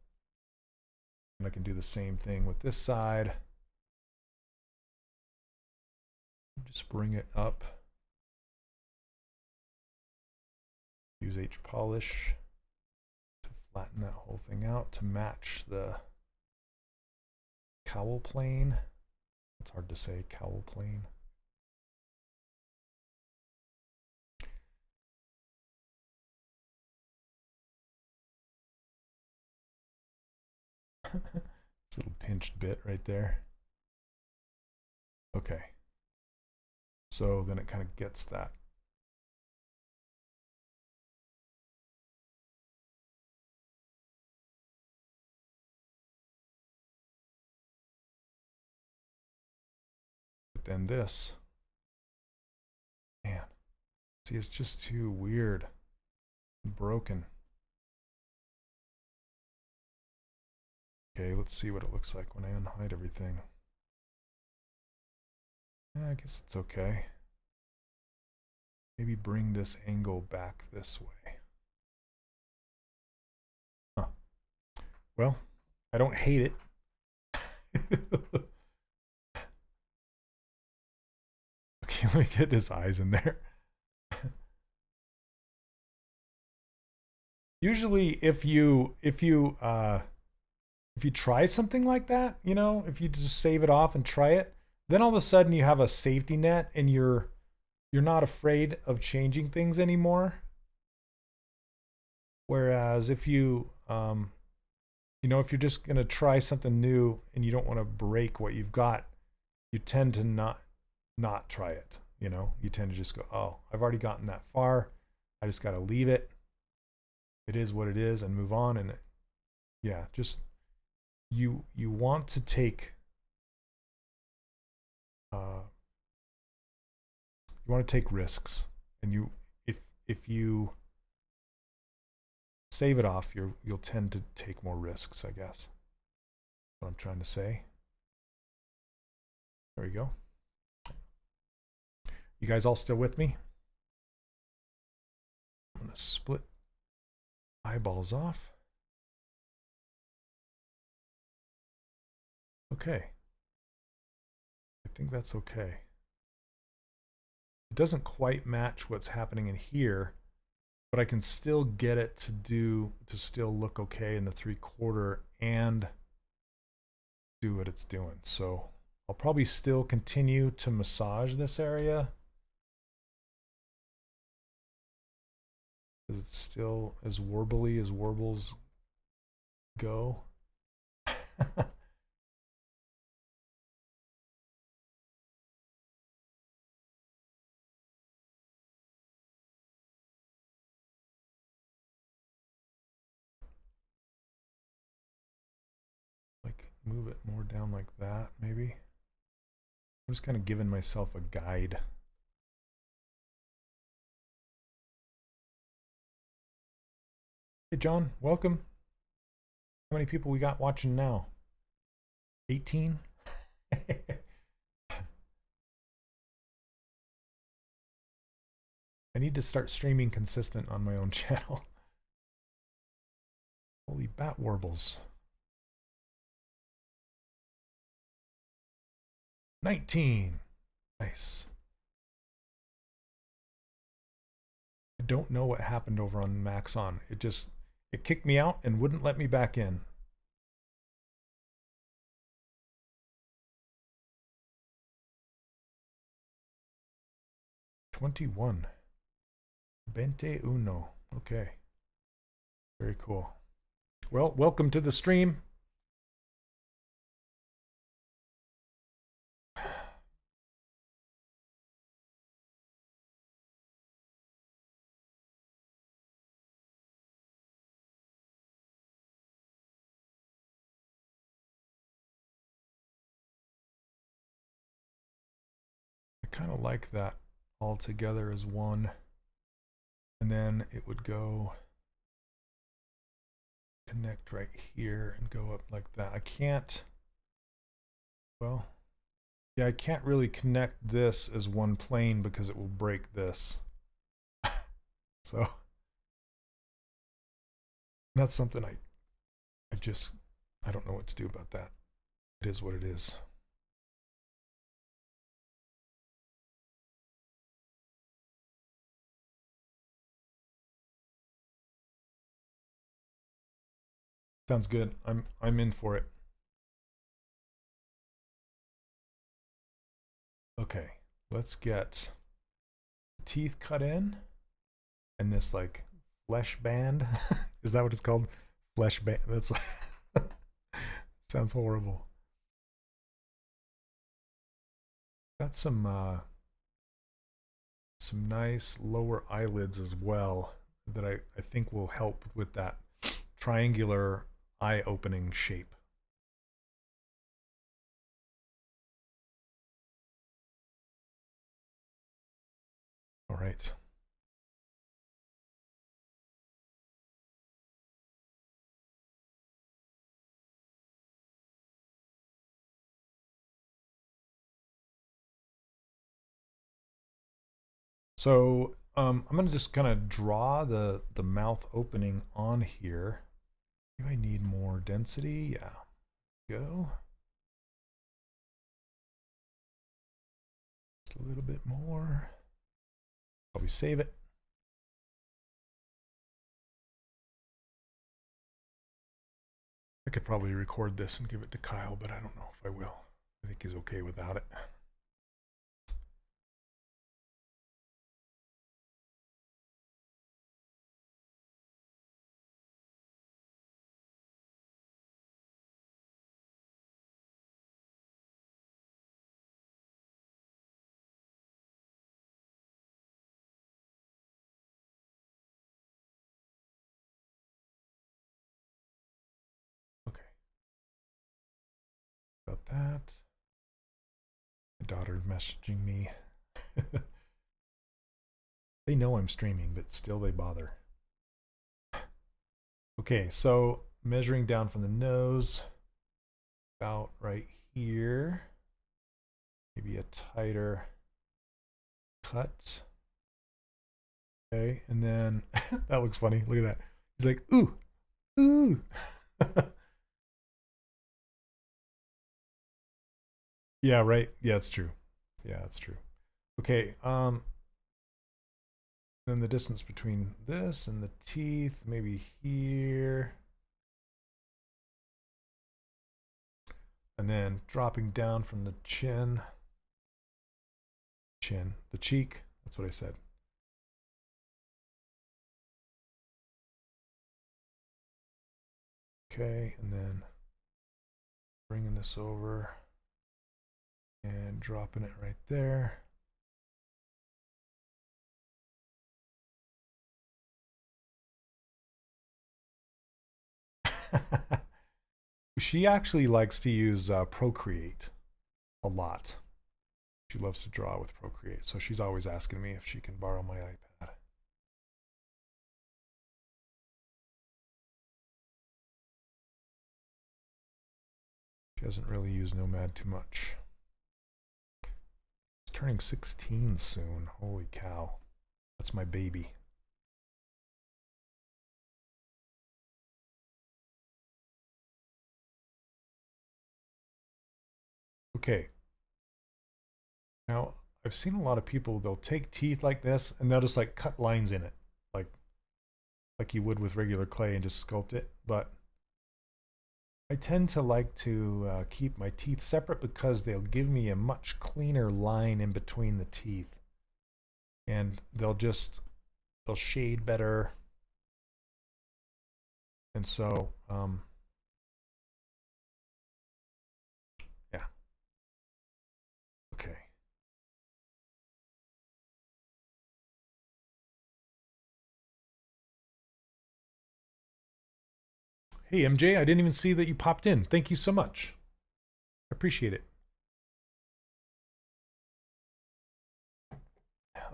And I can do the same thing with this side. Just bring it up. Use H polish to flatten that whole thing out to match the cowl plane. It's hard to say, cowl plane. This little pinched bit right there. Okay. So then it kind of gets that. But then this. Man. See, it's just too weird. Broken. Okay, let's see what it looks like when I unhide everything. Yeah, I guess it's okay. Maybe bring this angle back this way. Huh. Well, I don't hate it. Okay, let me get his eyes in there. Usually if you try something like that, you know, if you just save it off and try it, then all of a sudden you have a safety net and you're not afraid of changing things anymore. Whereas if you you know, if you're just going to try something new and you don't want to break what you've got, you tend to not try it, you know. You tend to just go, "Oh, I've already gotten that far. I just got to leave it. It is what it is," and move on. And yeah, just you want to take you want to take risks, and you if you save it off, you'll tend to take more risks, I guess. What I'm trying to say. There we go. You guys all still with me? I'm gonna split eyeballs off. Okay. I think that's okay. It doesn't quite match what's happening in here, but I can still get it to still look okay in the 3/4 and do what it's doing. So I'll probably still continue to massage this area, because it's still as warbly as warbles go. Like move it more down like that, maybe. I'm just kind of giving myself a guide. Hey John, welcome. How many people we got watching now? 18? I need to start streaming consistent on my own channel. Holy bat warbles. 19. Nice. I don't know what happened over on Maxon. It kicked me out and wouldn't let me back in. $21. 21. Okay. Very cool. Well, welcome to the stream. I kind of like that all together as one. And then it would go connect right here and go up like that. I can't, well, yeah, I can't really connect this as one plane because it will break this. So that's something I don't know what to do about that. It is what it is. Sounds good. I'm in for it. Okay, let's get teeth cut in and this like flesh band. Is that what it's called? Flesh band. That's sounds horrible. Got some nice lower eyelids as well that I think will help with that triangular eye opening shape. All right. So I'm gonna just kind of draw the mouth opening on here. Maybe I need more density. Yeah, go. Just a little bit more. Probably save it. I could probably record this and give it to Kyle, but I don't know if I will. I think he's okay without it. About that. My daughter's messaging me. They know I'm streaming, but still they bother. Okay, so measuring down from the nose, about right here. Maybe a tighter cut. Okay, and then that looks funny. Look at that. He's like, ooh, ooh. Yeah, right. Yeah, it's true. Yeah, it's true. Okay, then the distance between this and the teeth, maybe here. And then dropping down from the chin. The cheek, that's what I said. Okay, and then bringing this over and dropping it right there. She actually likes to use Procreate a lot. She loves to draw with Procreate, so she's always asking me if she can borrow my iPad. She doesn't really use Nomad too much. She's turning 16 soon. Holy cow. That's my baby. Okay. Now, I've seen a lot of people, they'll take teeth like this and they'll just like cut lines in it, like you would with regular clay and just sculpt it. But I tend to like to keep my teeth separate because they'll give me a much cleaner line in between the teeth. And they'll shade better. And so, yeah. Okay. Hey, MJ, I didn't even see that you popped in. Thank you so much. I appreciate it.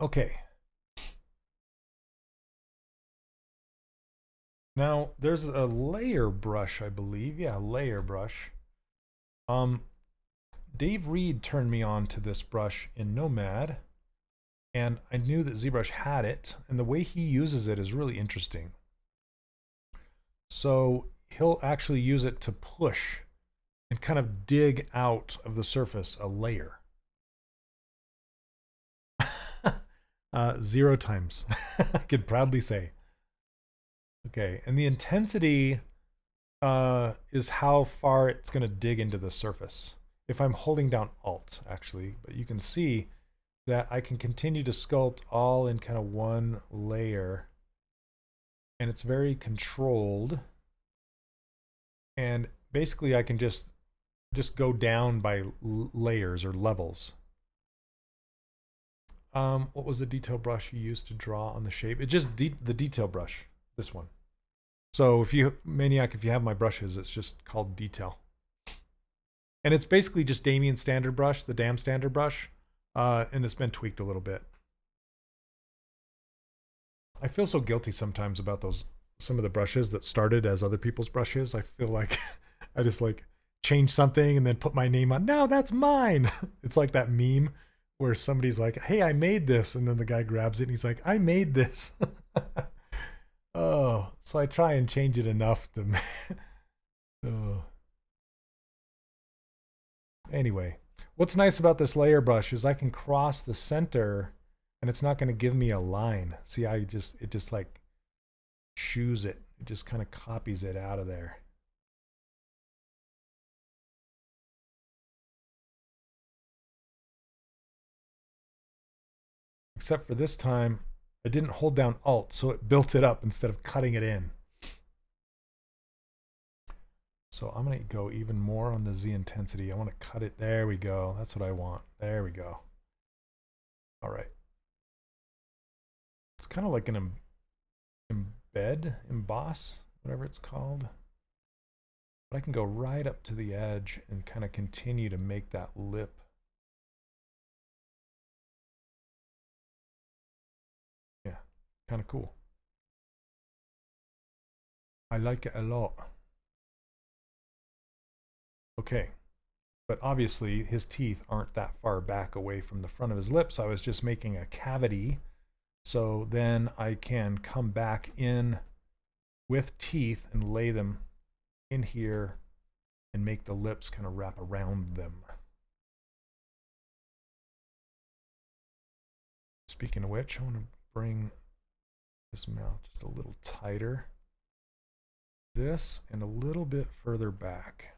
Okay. Now, there's a layer brush, I believe. Yeah, layer brush. Dave Reed turned me on to this brush in Nomad, and I knew that ZBrush had it, and the way he uses it is really interesting. So he'll actually use it to push and kind of dig out of the surface a layer. 0 times, I can proudly say. Okay, and the intensity is how far it's going to dig into the surface. If I'm holding down Alt, actually, but you can see that I can continue to sculpt all in kind of one layer, and it's very controlled. And basically, I can just go down by layers or levels. What was the detail brush you used to draw on the shape? It just the detail brush, this one. So if you, Maniac, if you have my brushes, it's just called detail. And it's basically just Damien's standard brush, the damn standard brush, and it's been tweaked a little bit. I feel so guilty sometimes about some of the brushes that started as other people's brushes. I feel like I just like change something and then put my name on. No, that's mine. It's like that meme where somebody's like, "Hey, I made this," and then the guy grabs it and he's like, "I made this." Oh, so I try and change it enough to. Oh. Anyway, what's nice about this layer brush is I can cross the center, and it's not going to give me a line. See, it just like shoes it. It just kind of copies it out of there. Except for this time, I didn't hold down Alt, so it built it up instead of cutting it in. So I'm going to go even more on the Z intensity. I want to cut it. There we go. That's what I want. There we go. All right. It's kind of like an emboss, whatever it's called. But I can go right up to the edge and kind of continue to make that lip. Yeah, kind of cool. I like it a lot. Okay, but obviously his teeth aren't that far back away from the front of his lips. I was just making a cavity, so then I can come back in with teeth and lay them in here and make the lips kind of wrap around them. Speaking of which, I want to bring this mouth just a little tighter. This and a little bit further back.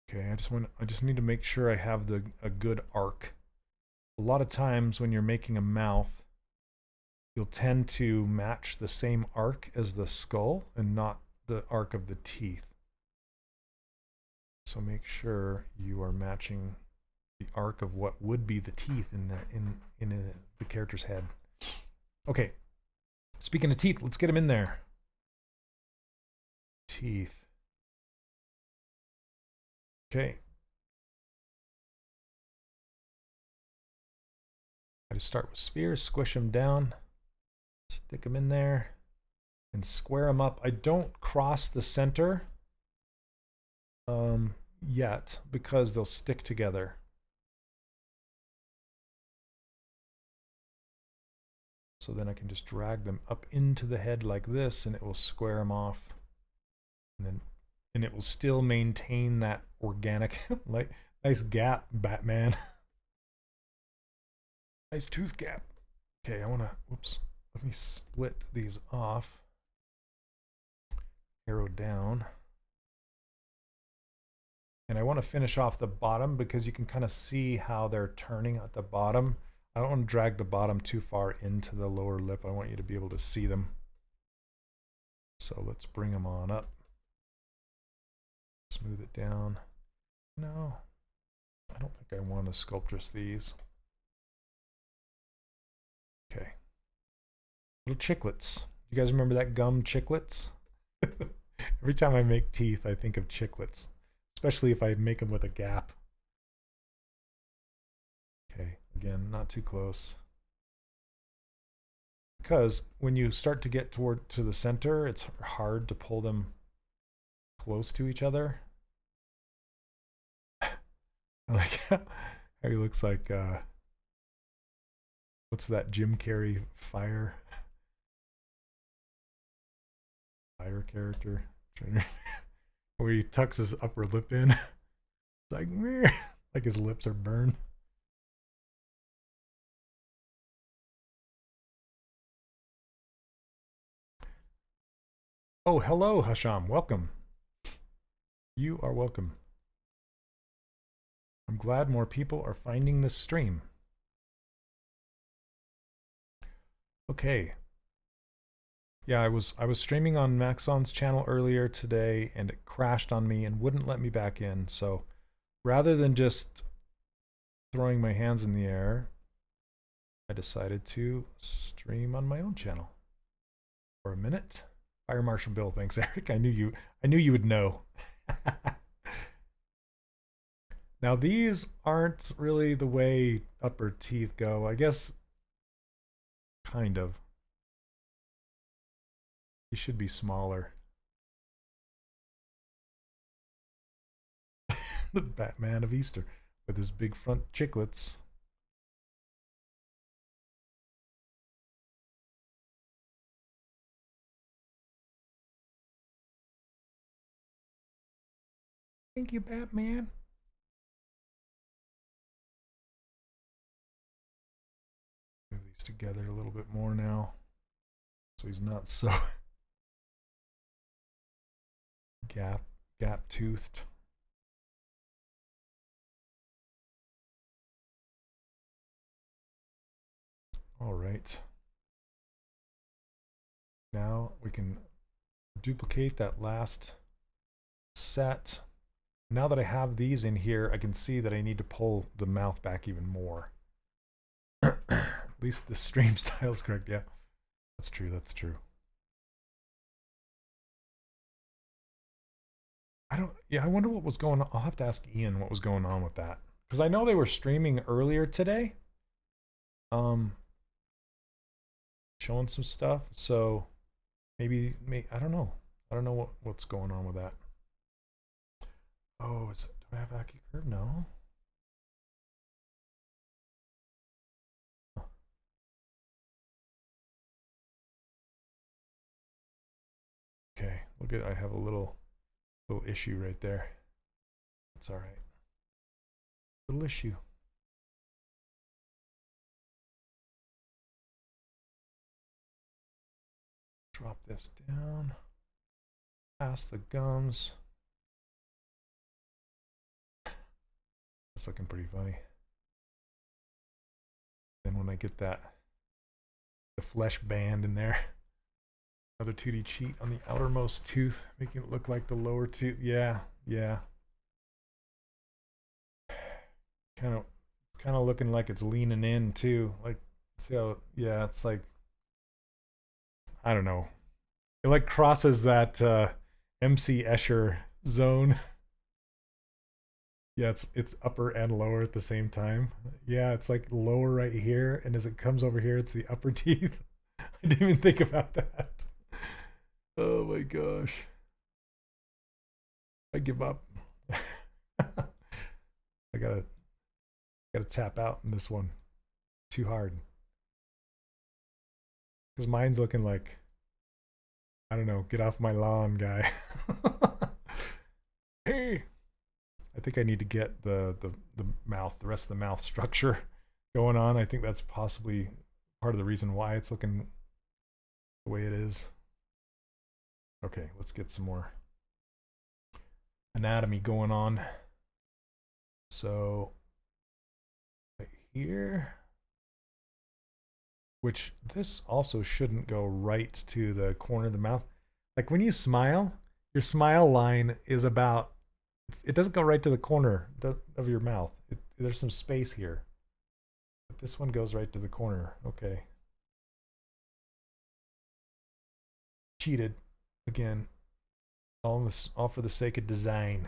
Okay, I just need to make sure I have a good arc. A lot of times when you're making a mouth, you'll tend to match the same arc as the skull and not the arc of the teeth. So make sure you are matching the arc of what would be the teeth in the character's head. Okay, speaking of teeth, let's get them in there. Teeth. Okay. I just start with spheres, squish them down, stick them in there, and square them up. I don't cross the center yet because they'll stick together. So then I can just drag them up into the head like this, and it will square them off. And it will still maintain that organic, like nice gap, Batman. Nice tooth gap. Okay, I want to, whoops, let me split these off. Arrow down. And I want to finish off the bottom because you can kind of see how they're turning at the bottom. I don't want to drag the bottom too far into the lower lip. I want you to be able to see them. So let's bring them on up. Smooth it down. No, I don't think I want to sculptress these. Okay. Little chiclets. You guys remember that gum chiclets? Every time I make teeth, I think of chiclets, especially if I make them with a gap. Okay, again, not too close. Because when you start to get to the center, it's hard to pull them close to each other. Like how he looks like what's that Jim Carrey fire character where he tucks his upper lip in. It's like meh, like his lips are burned. Oh, hello, Hasham. Welcome. You are welcome. I'm glad more people are finding this stream. Okay. Yeah, I was streaming on Maxon's channel earlier today and it crashed on me and wouldn't let me back in. So rather than just throwing my hands in the air, I decided to stream on my own channel for a minute. Fire Marshal Bill, thanks Eric. I knew you would know. Now these aren't really the way upper teeth go. I guess kind of. He should be smaller. The Batman of Easter with his big front chiclets. Thank you, Batman. Move these together a little bit more now, so he's not so gap toothed. All right. Now we can duplicate that last set. Now that I have these in here, I can see that I need to pull the mouth back even more. At least the stream style is correct. Yeah, that's true. That's true. I wonder what was going on. I'll have to ask Ian what was going on with that. Because I know they were streaming earlier today. Showing some stuff. So maybe I don't know. I don't know what's going on with that. Oh, do I have AccuCurve? No. Okay, look at, I have a little issue right there. That's all right. Little issue. Drop this down. Past the gums. That's looking pretty funny. Then when I get the flesh band in there. Another 2D cheat on the outermost tooth, making it look like the lower tooth. Yeah. Kind of looking like it's leaning in too. Like, see how, yeah, it's like, I don't know. It like crosses that MC Escher zone. Yeah, it's upper and lower at the same time. Yeah, it's like lower right here, and as it comes over here, it's the upper teeth. I didn't even think about that. Oh my gosh. I give up. I gotta tap out in this one. Too hard. Because mine's looking like, I don't know, get off my lawn, guy. Hey! I think I need to get the mouth, the rest of the mouth structure going on. I think that's possibly part of the reason why it's looking the way it is. Okay, let's get some more anatomy going on. So, right here, which this also shouldn't go right to the corner of the mouth. Like when you smile, your smile line is about, it doesn't go right to the corner of your mouth. There's some space here. But this one goes right to the corner. Okay. Cheated. Again, all for the sake of design.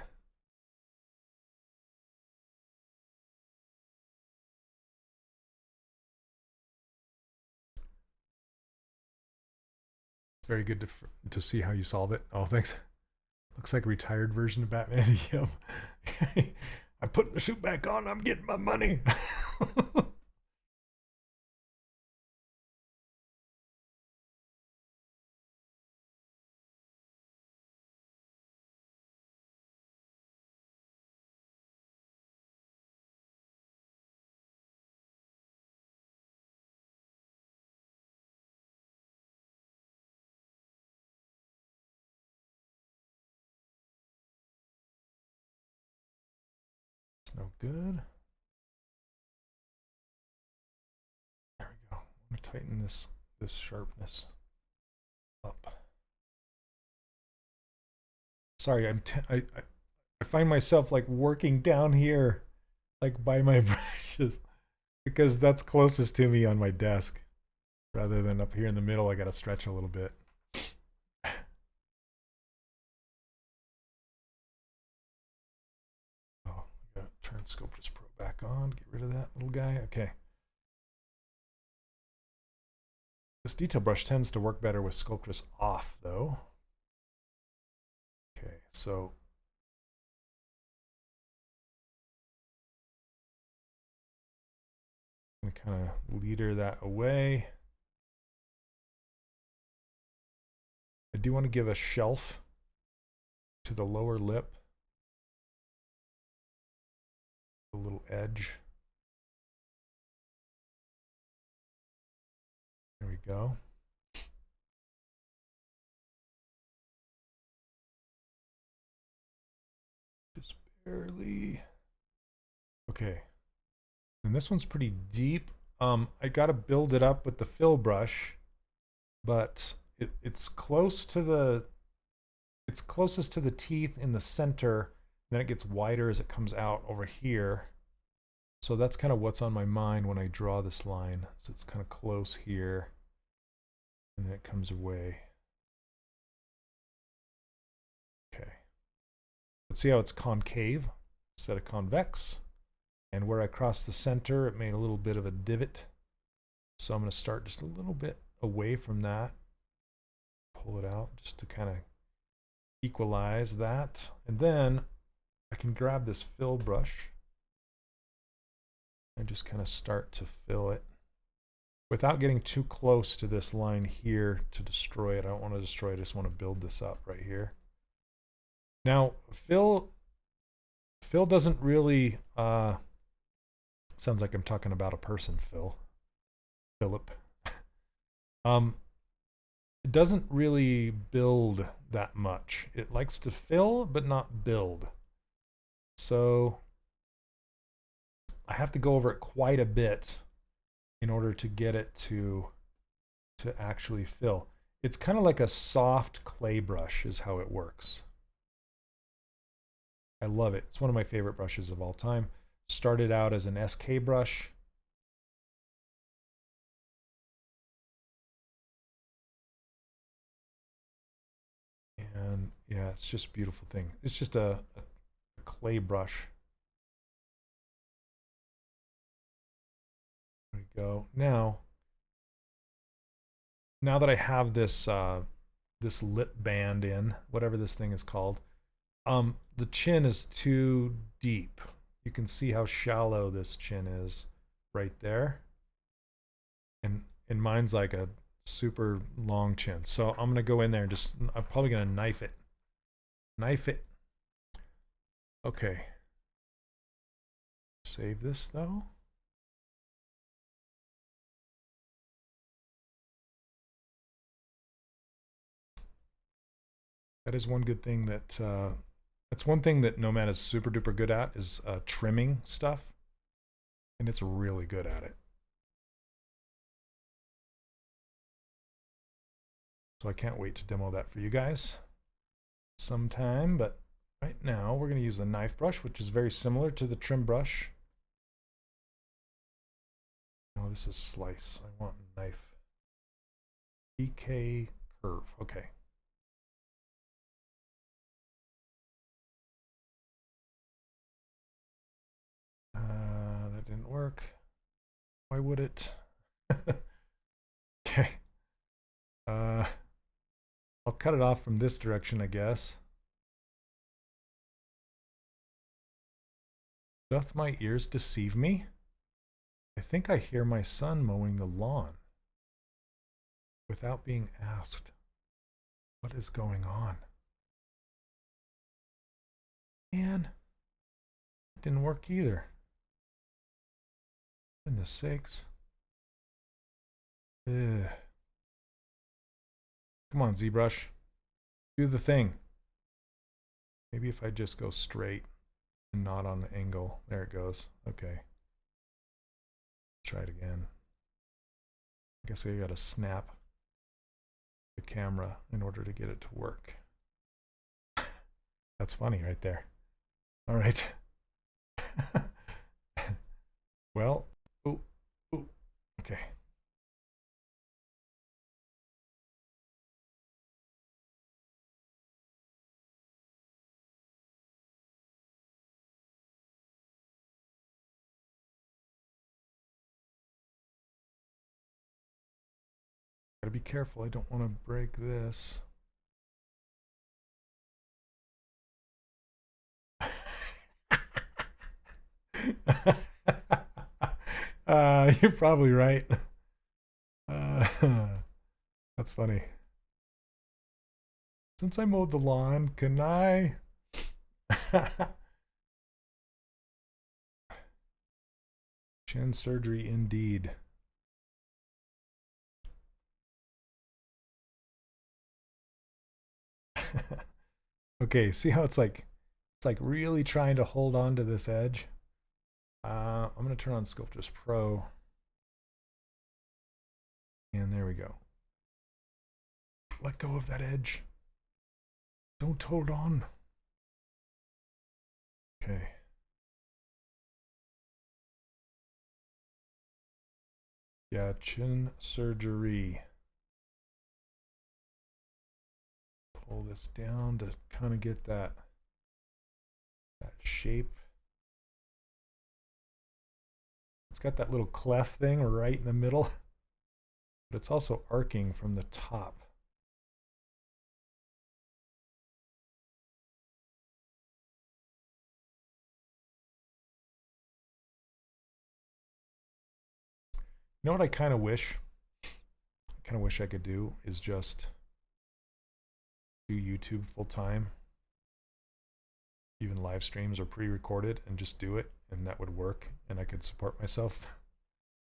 It's very good to see how you solve it. Oh, thanks. Looks like a retired version of Batman. Yep. I'm putting the suit back on. I'm getting my money. No good. There we go. I'm gonna tighten this sharpness up. Sorry, I find myself like working down here, like by my brushes, because that's closest to me on my desk, rather than up here in the middle. I gotta stretch a little bit. Turn Sculptris Pro back on, get rid of that little guy. Okay. This detail brush tends to work better with Sculptress off, though. Okay, so I'm gonna kind of leader that away. I do want to give a shelf to the lower lip, a little edge. There we go. Just barely. Okay. And this one's pretty deep. I got to build it up with the fill brush, but it's close to the, it's closest to the teeth in the center. Then it gets wider as it comes out over here. So that's kind of what's on my mind when I draw this line. So it's kind of close here, and then it comes away. Okay. Let's see how it's concave instead of convex. And where I crossed the center, it made a little bit of a divot. So I'm going to start just a little bit away from that. Pull it out just to kind of equalize that. And then I can grab this fill brush and just kind of start to fill it without getting too close to this line here to destroy it. I don't want to destroy it, I just want to build this up right here. Now, fill doesn't really, sounds like I'm talking about a person, Philip. It doesn't really build that much. It likes to fill, but not build. So I have to go over it quite a bit in order to get it to actually fill. It's kind of like a soft clay brush is how it works. I love it. It's one of my favorite brushes of all time. Started out as an SK brush. And yeah, it's just a beautiful thing. It's just a clay brush. There we go. Now that I have this this lip band in, whatever this thing is called, the chin is too deep. You can see how shallow this chin is right there. And mine's like a super long chin. So I'm gonna go in there and just, I'm probably gonna knife it. Knife it. Okay. Save this though. That is one good thing that, that's one thing that Nomad is super duper good at, is trimming stuff. And it's really good at it. So I can't wait to demo that for you guys sometime, but right now we're going to use the knife brush, which is very similar to the trim brush. Oh, this is slice. I want knife. DK curve. Okay. That didn't work. Why would it? Okay. I'll cut it off from this direction, I guess. Doth my ears deceive me? I think I hear my son mowing the lawn without being asked. What is going on? Man, it didn't work either. Goodness sakes. Ugh. Come on, ZBrush. Do the thing. Maybe if I just go straight and not on the angle. There it goes. Okay. Try it again. I guess I gotta snap the camera in order to get it to work. That's funny right there. All right. Well, ooh, okay. Gotta be careful, I don't want to break this. You're probably right. Uh, that's funny. Since I mowed the lawn, can I? Chin surgery indeed. Okay, see how it's like really trying to hold on to this edge. I'm gonna turn on Sculptris Pro. And there we go. Let go of that edge. Don't hold on. Okay. Yeah, chin surgery. Pull this down to kind of get that shape. It's got that little cleft thing right in the middle, but it's also arcing from the top. You know what I kind of wish? I could do is just do YouTube full time, even live streams or pre-recorded, and just do it, and that would work, and I could support myself.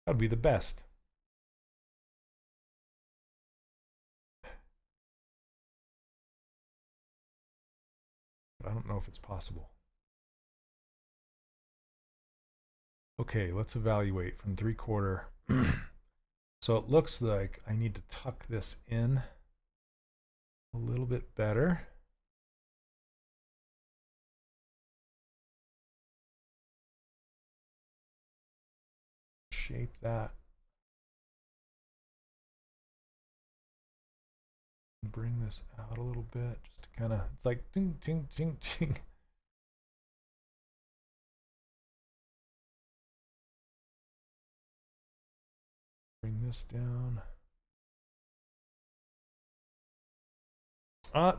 That would be the best. But I don't know if it's possible. Okay, let's evaluate from 3/4. So it looks like I need to tuck this in a little bit better. Shape that. Bring this out a little bit, just to kind of, it's like ding, ding, ding, ding. Bring this down.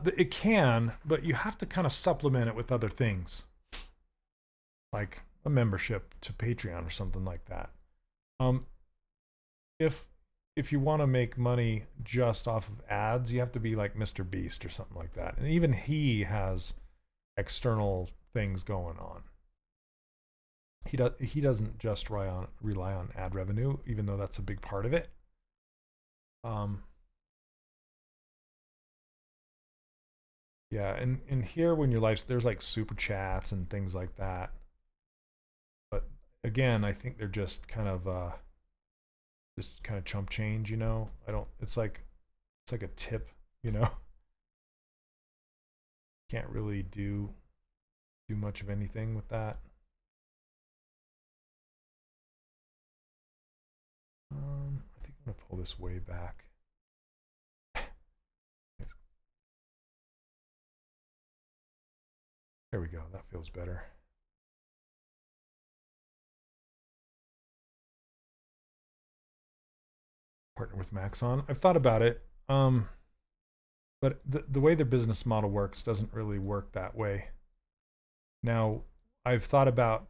It can, but you have to kind of supplement it with other things, like a membership to Patreon or something like that. If you want to make money just off of ads, you have to be like Mr. Beast or something like that. And even he has external things going on. He doesn't just rely on ad revenue, even though that's a big part of it. Yeah, and here when you're live, there's like super chats and things like that. But again, I think they're just kind of chump change, you know. I don't. It's like a tip, you know. Can't really do much of anything with that. I think I'm gonna pull this way back. There we go. That feels better. Partner with Maxon. I've thought about it, but the way their business model works doesn't really work that way. Now, I've thought about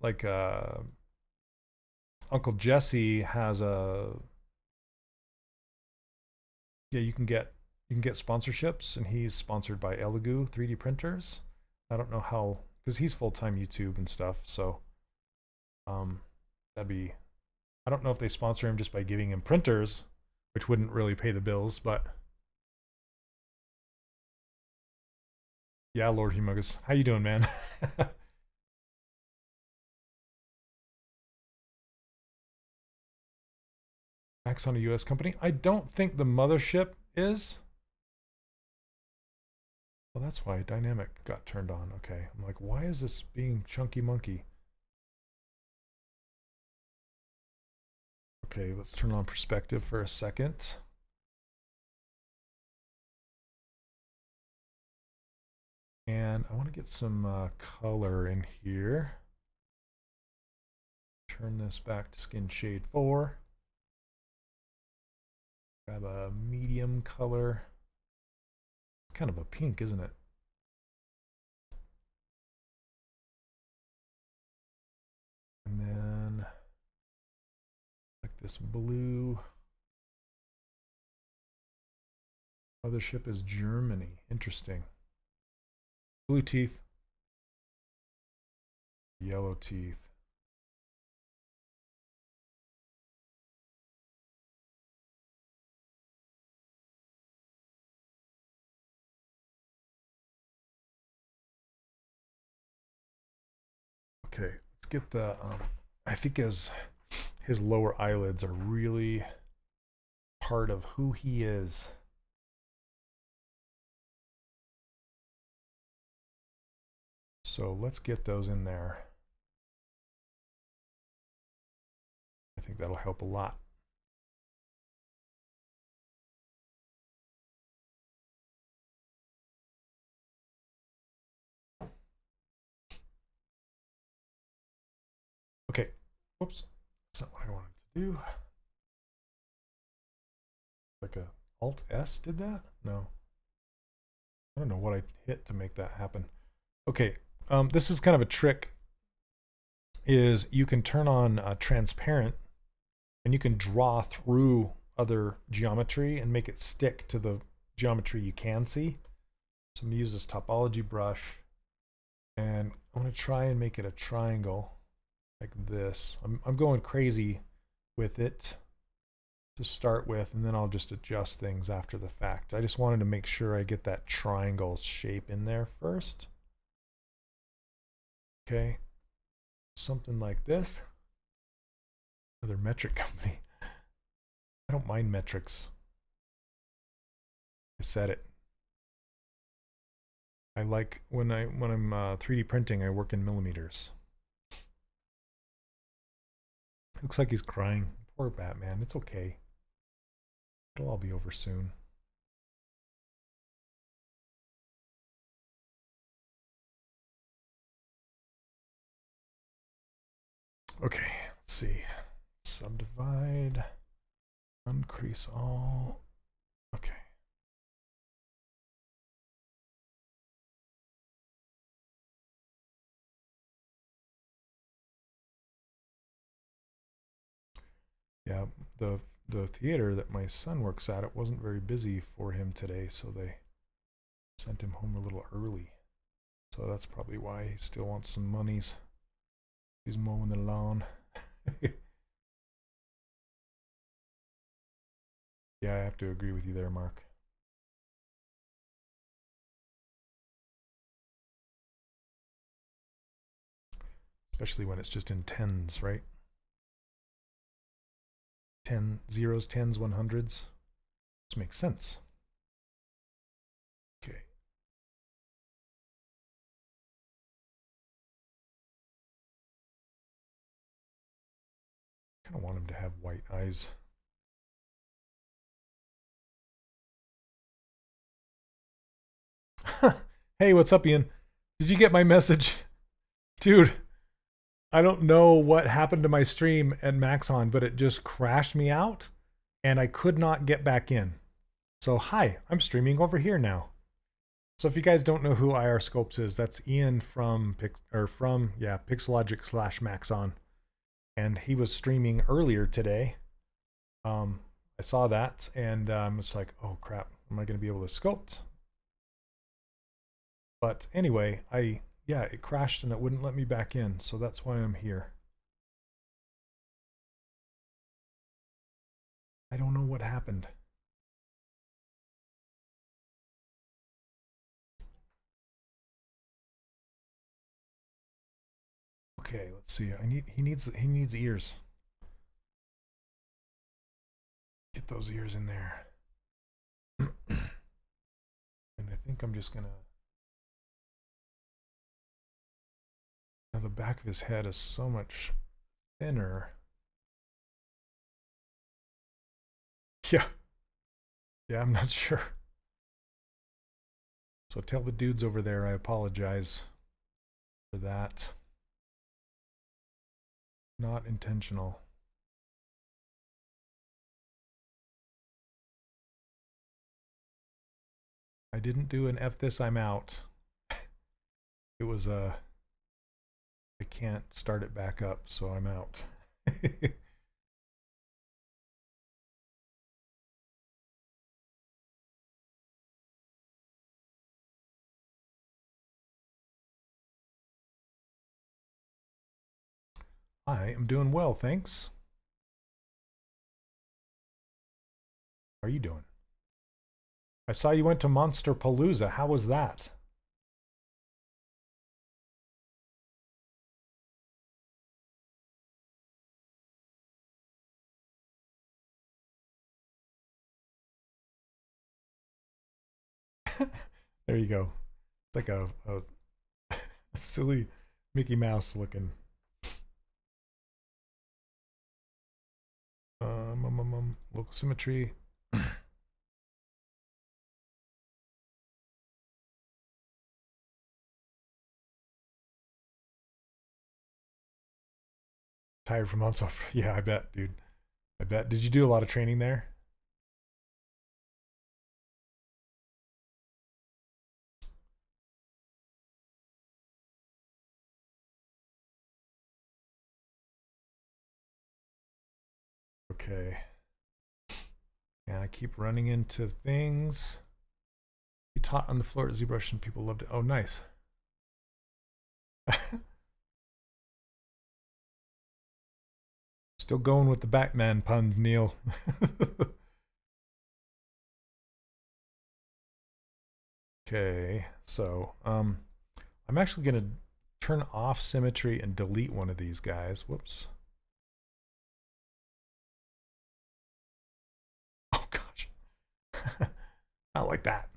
like Uncle Jesse has a, yeah, you can get sponsorships, and he's sponsored by Elegoo 3D printers. I don't know how, because he's full-time YouTube and stuff, so that'd be, I don't know if they sponsor him just by giving him printers, which wouldn't really pay the bills, but yeah, Lord Humongous. How you doing, man? Maxon, a US company? I don't think the mothership is. Well, that's why dynamic got turned on. Okay. I'm like, why is this being chunky monkey? Okay, let's turn on perspective for a second. And I want to get some color in here. Turn this back to skin shade 4. grab a medium color. It's kind of a pink, isn't it? And then like this blue. Mothership is Germany. Interesting. Blue teeth. Yellow teeth. Okay, let's get the, I think his lower eyelids are really part of who he is. So let's get those in there. I think that'll help a lot. Okay, whoops, that's not what I wanted to do. Like a Alt S did that? No. I don't know what I hit to make that happen. Okay, this is kind of a trick, is you can turn on transparent and you can draw through other geometry and make it stick to the geometry you can see. So I'm gonna use this topology brush and I'm gonna try and make it a triangle like this. I'm going crazy with it to start with, and then I'll just adjust things after the fact. I just wanted to make sure I get that triangle shape in there first. Okay, something like this. Another metric company. I don't mind metrics. I said it. I like when I'm 3D printing, I work in millimeters. Looks like he's crying. Poor Batman. It's okay. It'll all be over soon. Okay, let's see. Subdivide. Uncrease all. Okay. Yeah, the theater that my son works at, it wasn't very busy for him today, so they sent him home a little early. So that's probably why he still wants some monies. He's mowing the lawn. Yeah, I have to agree with you there, Mark. Especially when it's just in tens, right? 10 zeros, tens, 100s. This makes sense. Okay. I kind of want him to have white eyes. Hey, what's up, Ian? Did you get my message? Dude, I don't know what happened to my stream at Maxon, but it just crashed me out and I could not get back in. So hi, I'm streaming over here now. So if you guys don't know who IR Sculpts is, that's Ian from Pixologic / Maxon. And he was streaming earlier today. I saw that and it's like, oh crap, am I going to be able to sculpt? But anyway, yeah, it crashed and it wouldn't let me back in, so that's why I'm here. I don't know what happened. Okay, let's see. He needs ears. Get those ears in there. And I think I'm just gonna. Now the back of his head is so much thinner. Yeah. Yeah, I'm not sure. So tell the dudes over there I apologize for that. Not intentional. I didn't do an F this, I'm out. It was I can't start it back up, so I'm out. I am doing well, thanks. How are you doing? I saw you went to Monster Palooza. How was that? There you go. It's like a silly Mickey Mouse looking. Local symmetry. Tired from months off. Yeah, I bet, dude. I bet. Did you do a lot of training there? Okay. And I keep running into things. You taught on the floor at ZBrush and people loved it. Oh, nice. Still going with the Batman puns, Neil. Okay, so I'm actually gonna turn off symmetry and delete one of these guys. Whoops. Oh gosh. Not like that.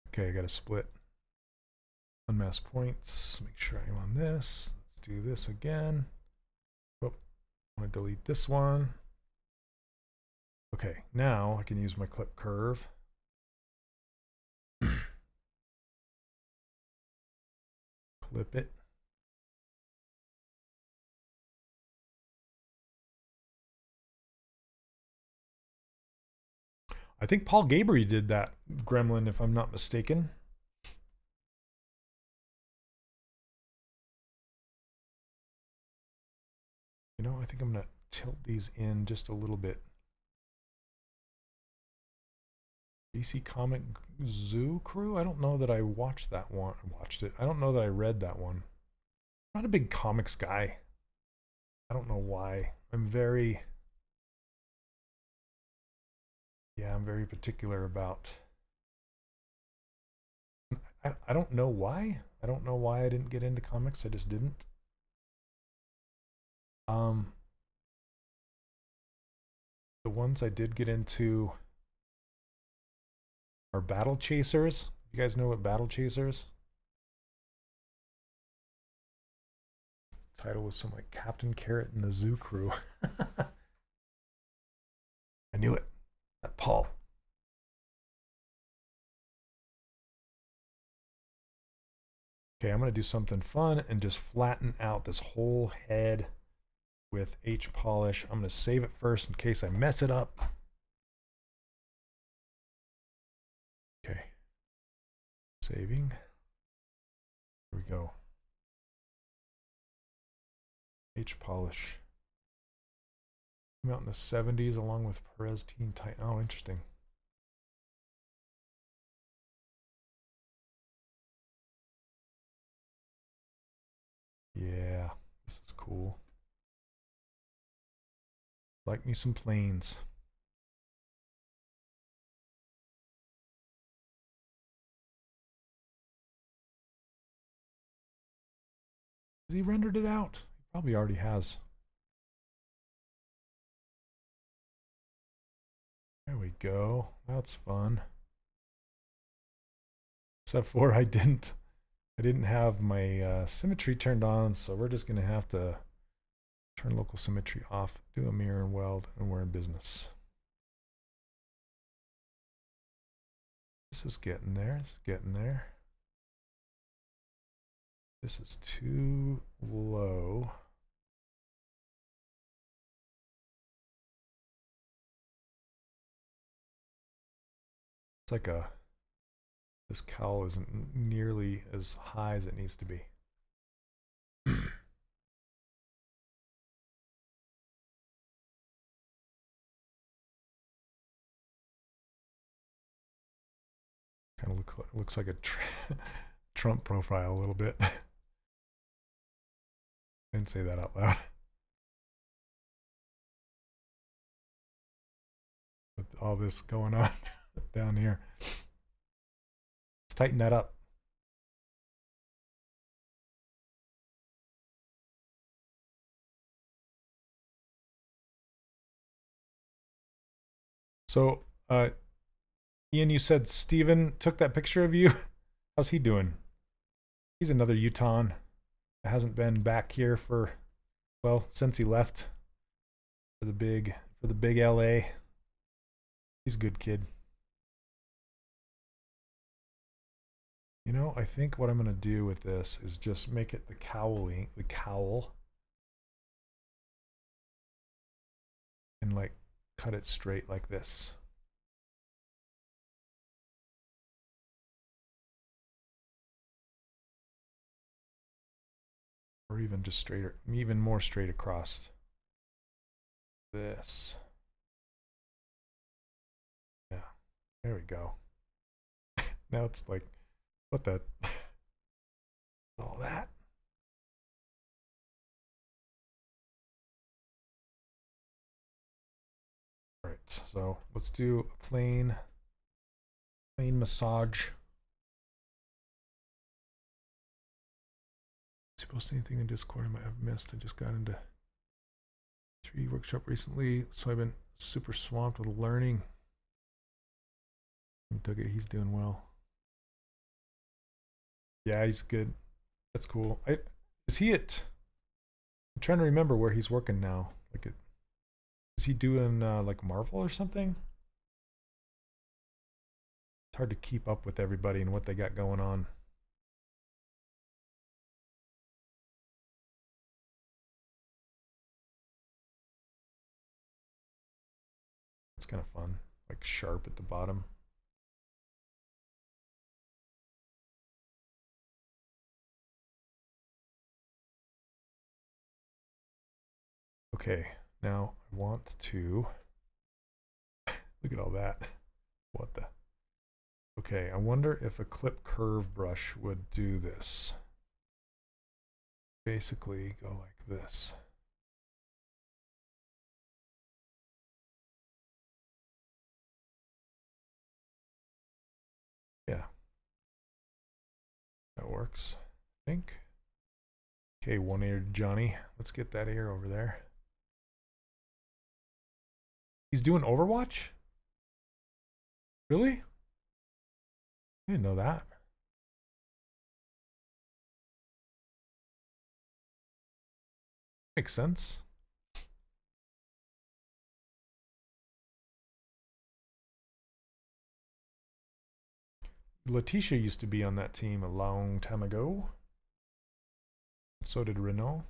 Okay, I gotta split. Unmask points. Make sure I'm on this. Let's do this again. Oh, I want to delete this one. Okay, now I can use my clip curve. Clip it. I think Paul Gabry did that gremlin, if I'm not mistaken. You know, I think I'm going to tilt these in just a little bit. DC Comic Zoo Crew? I don't know that I watched that one. Watched it. I don't know that I read that one. I'm not a big comics guy. I don't know why. I'm very particular about. I don't know why. I don't know why I didn't get into comics. I just didn't. The ones I did get into are Battle Chasers. You guys know what Battle Chasers? Title was something like Captain Carrot and the Zoo Crew. I knew it. That Paul. Okay, I'm going to do something fun and just flatten out this whole head with H polish. I'm going to save it first in case I mess it up. Okay. Saving. Here we go. H polish. Came out in the 70s along with Perez Teen Titan. Oh, interesting. Yeah, this is cool. Like me some planes. Has he rendered it out? He probably already has. There we go. That's fun. Except for I didn't have my symmetry turned on, so we're just gonna have to turn local symmetry off, do a mirror and weld, and we're in business. This is getting there. It's getting there. This is too low. It's like a This cowl isn't nearly as high as it needs to be. Kind of looks like a Trump profile a little bit. Didn't say that out loud. With all this going on down here. Let's tighten that up. So, Ian, you said Steven took that picture of you. How's he doing? He's another Utahn that hasn't been back here for, well, since he left for the big LA. He's a good kid. You know, I think what I'm gonna do with this is just make it the cowl, and like cut it straight like this. Or even just straighter, even more straight across this. Yeah, there we go. Now it's like, what the? All that. All right, so let's do a plain massage. Supposed to anything in Discord I might have missed. I just got into 3D workshop recently, so I've been super swamped with learning. I took it, he's doing well. Yeah, he's good. That's cool. Is he at? I'm trying to remember where he's working now. Like, is he doing like Marvel or something? It's hard to keep up with everybody and what they got going on. It's kind of fun, like sharp at the bottom. Okay, now I want to look at all that. What the? Okay, I wonder if a clip curve brush would do this. Basically, go like this. Yeah, that works, I think. Okay, one-eared Johnny. Let's get that ear over there. He's doing Overwatch? Really? I didn't know that. Makes sense. Letitia used to be on that team a long time ago. So did Renault.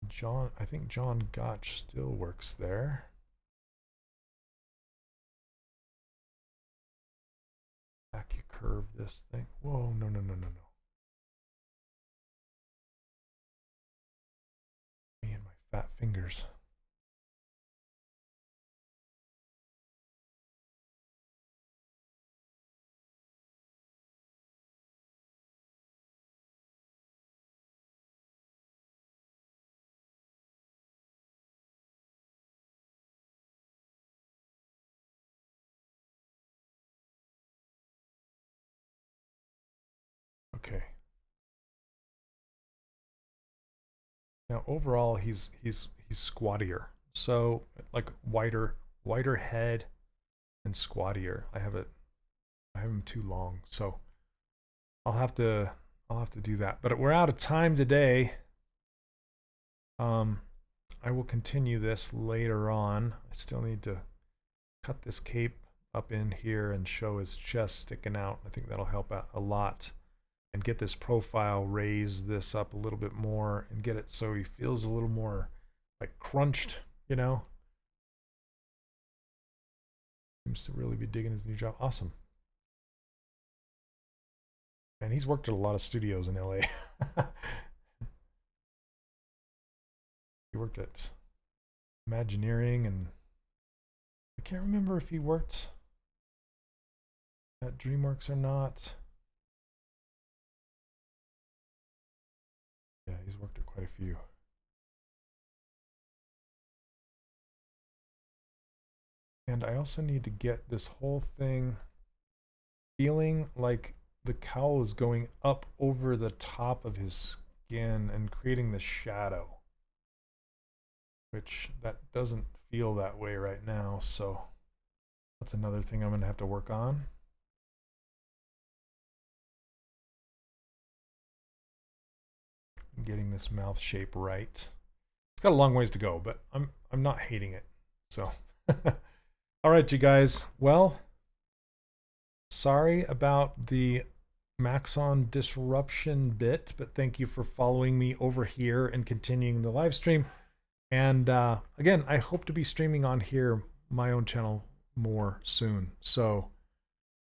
John, I think John Gotch still works there. Back you curve this thing. Whoa, no. Me and my fat fingers. Okay. Now overall he's squattier. So like wider head and squattier. I have him too long, so I'll have to do that. But we're out of time today. I will continue this later on. I still need to cut this cape up in here and show his chest sticking out. I think that'll help out a lot. And get this profile, raise this up a little bit more and get it so he feels a little more like crunched, you know. Seems to really be digging his new job. Awesome. And he's worked at a lot of studios in LA. He worked at Imagineering, and I can't remember if he worked at DreamWorks or not. Yeah, he's worked at quite a few. And I also need to get this whole thing feeling like the cowl is going up over the top of his skin and creating the shadow, which that doesn't feel that way right now. So that's another thing I'm going to have to work on. Getting this mouth shape right. It's got a long ways to go, but I'm not hating it. So all right, you guys. Well, sorry about the Maxon disruption bit, but thank you for following me over here and continuing the live stream. And again, I hope to be streaming on here, my own channel, more soon. So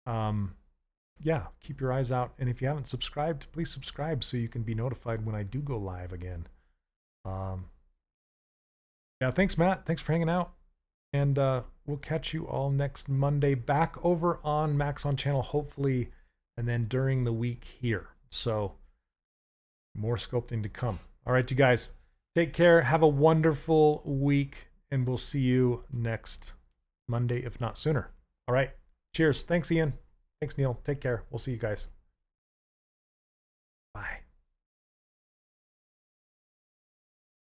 yeah, keep your eyes out. And if you haven't subscribed, please subscribe so you can be notified when I do go live again. Yeah, thanks, Matt. Thanks for hanging out. And we'll catch you all next Monday back over on Maxon channel, hopefully, and then during the week here. So more sculpting to come. All right, you guys, take care. Have a wonderful week, and we'll see you next Monday, if not sooner. All right. Cheers. Thanks, Ian. Thanks, Neil. Take care. We'll see you guys. Bye.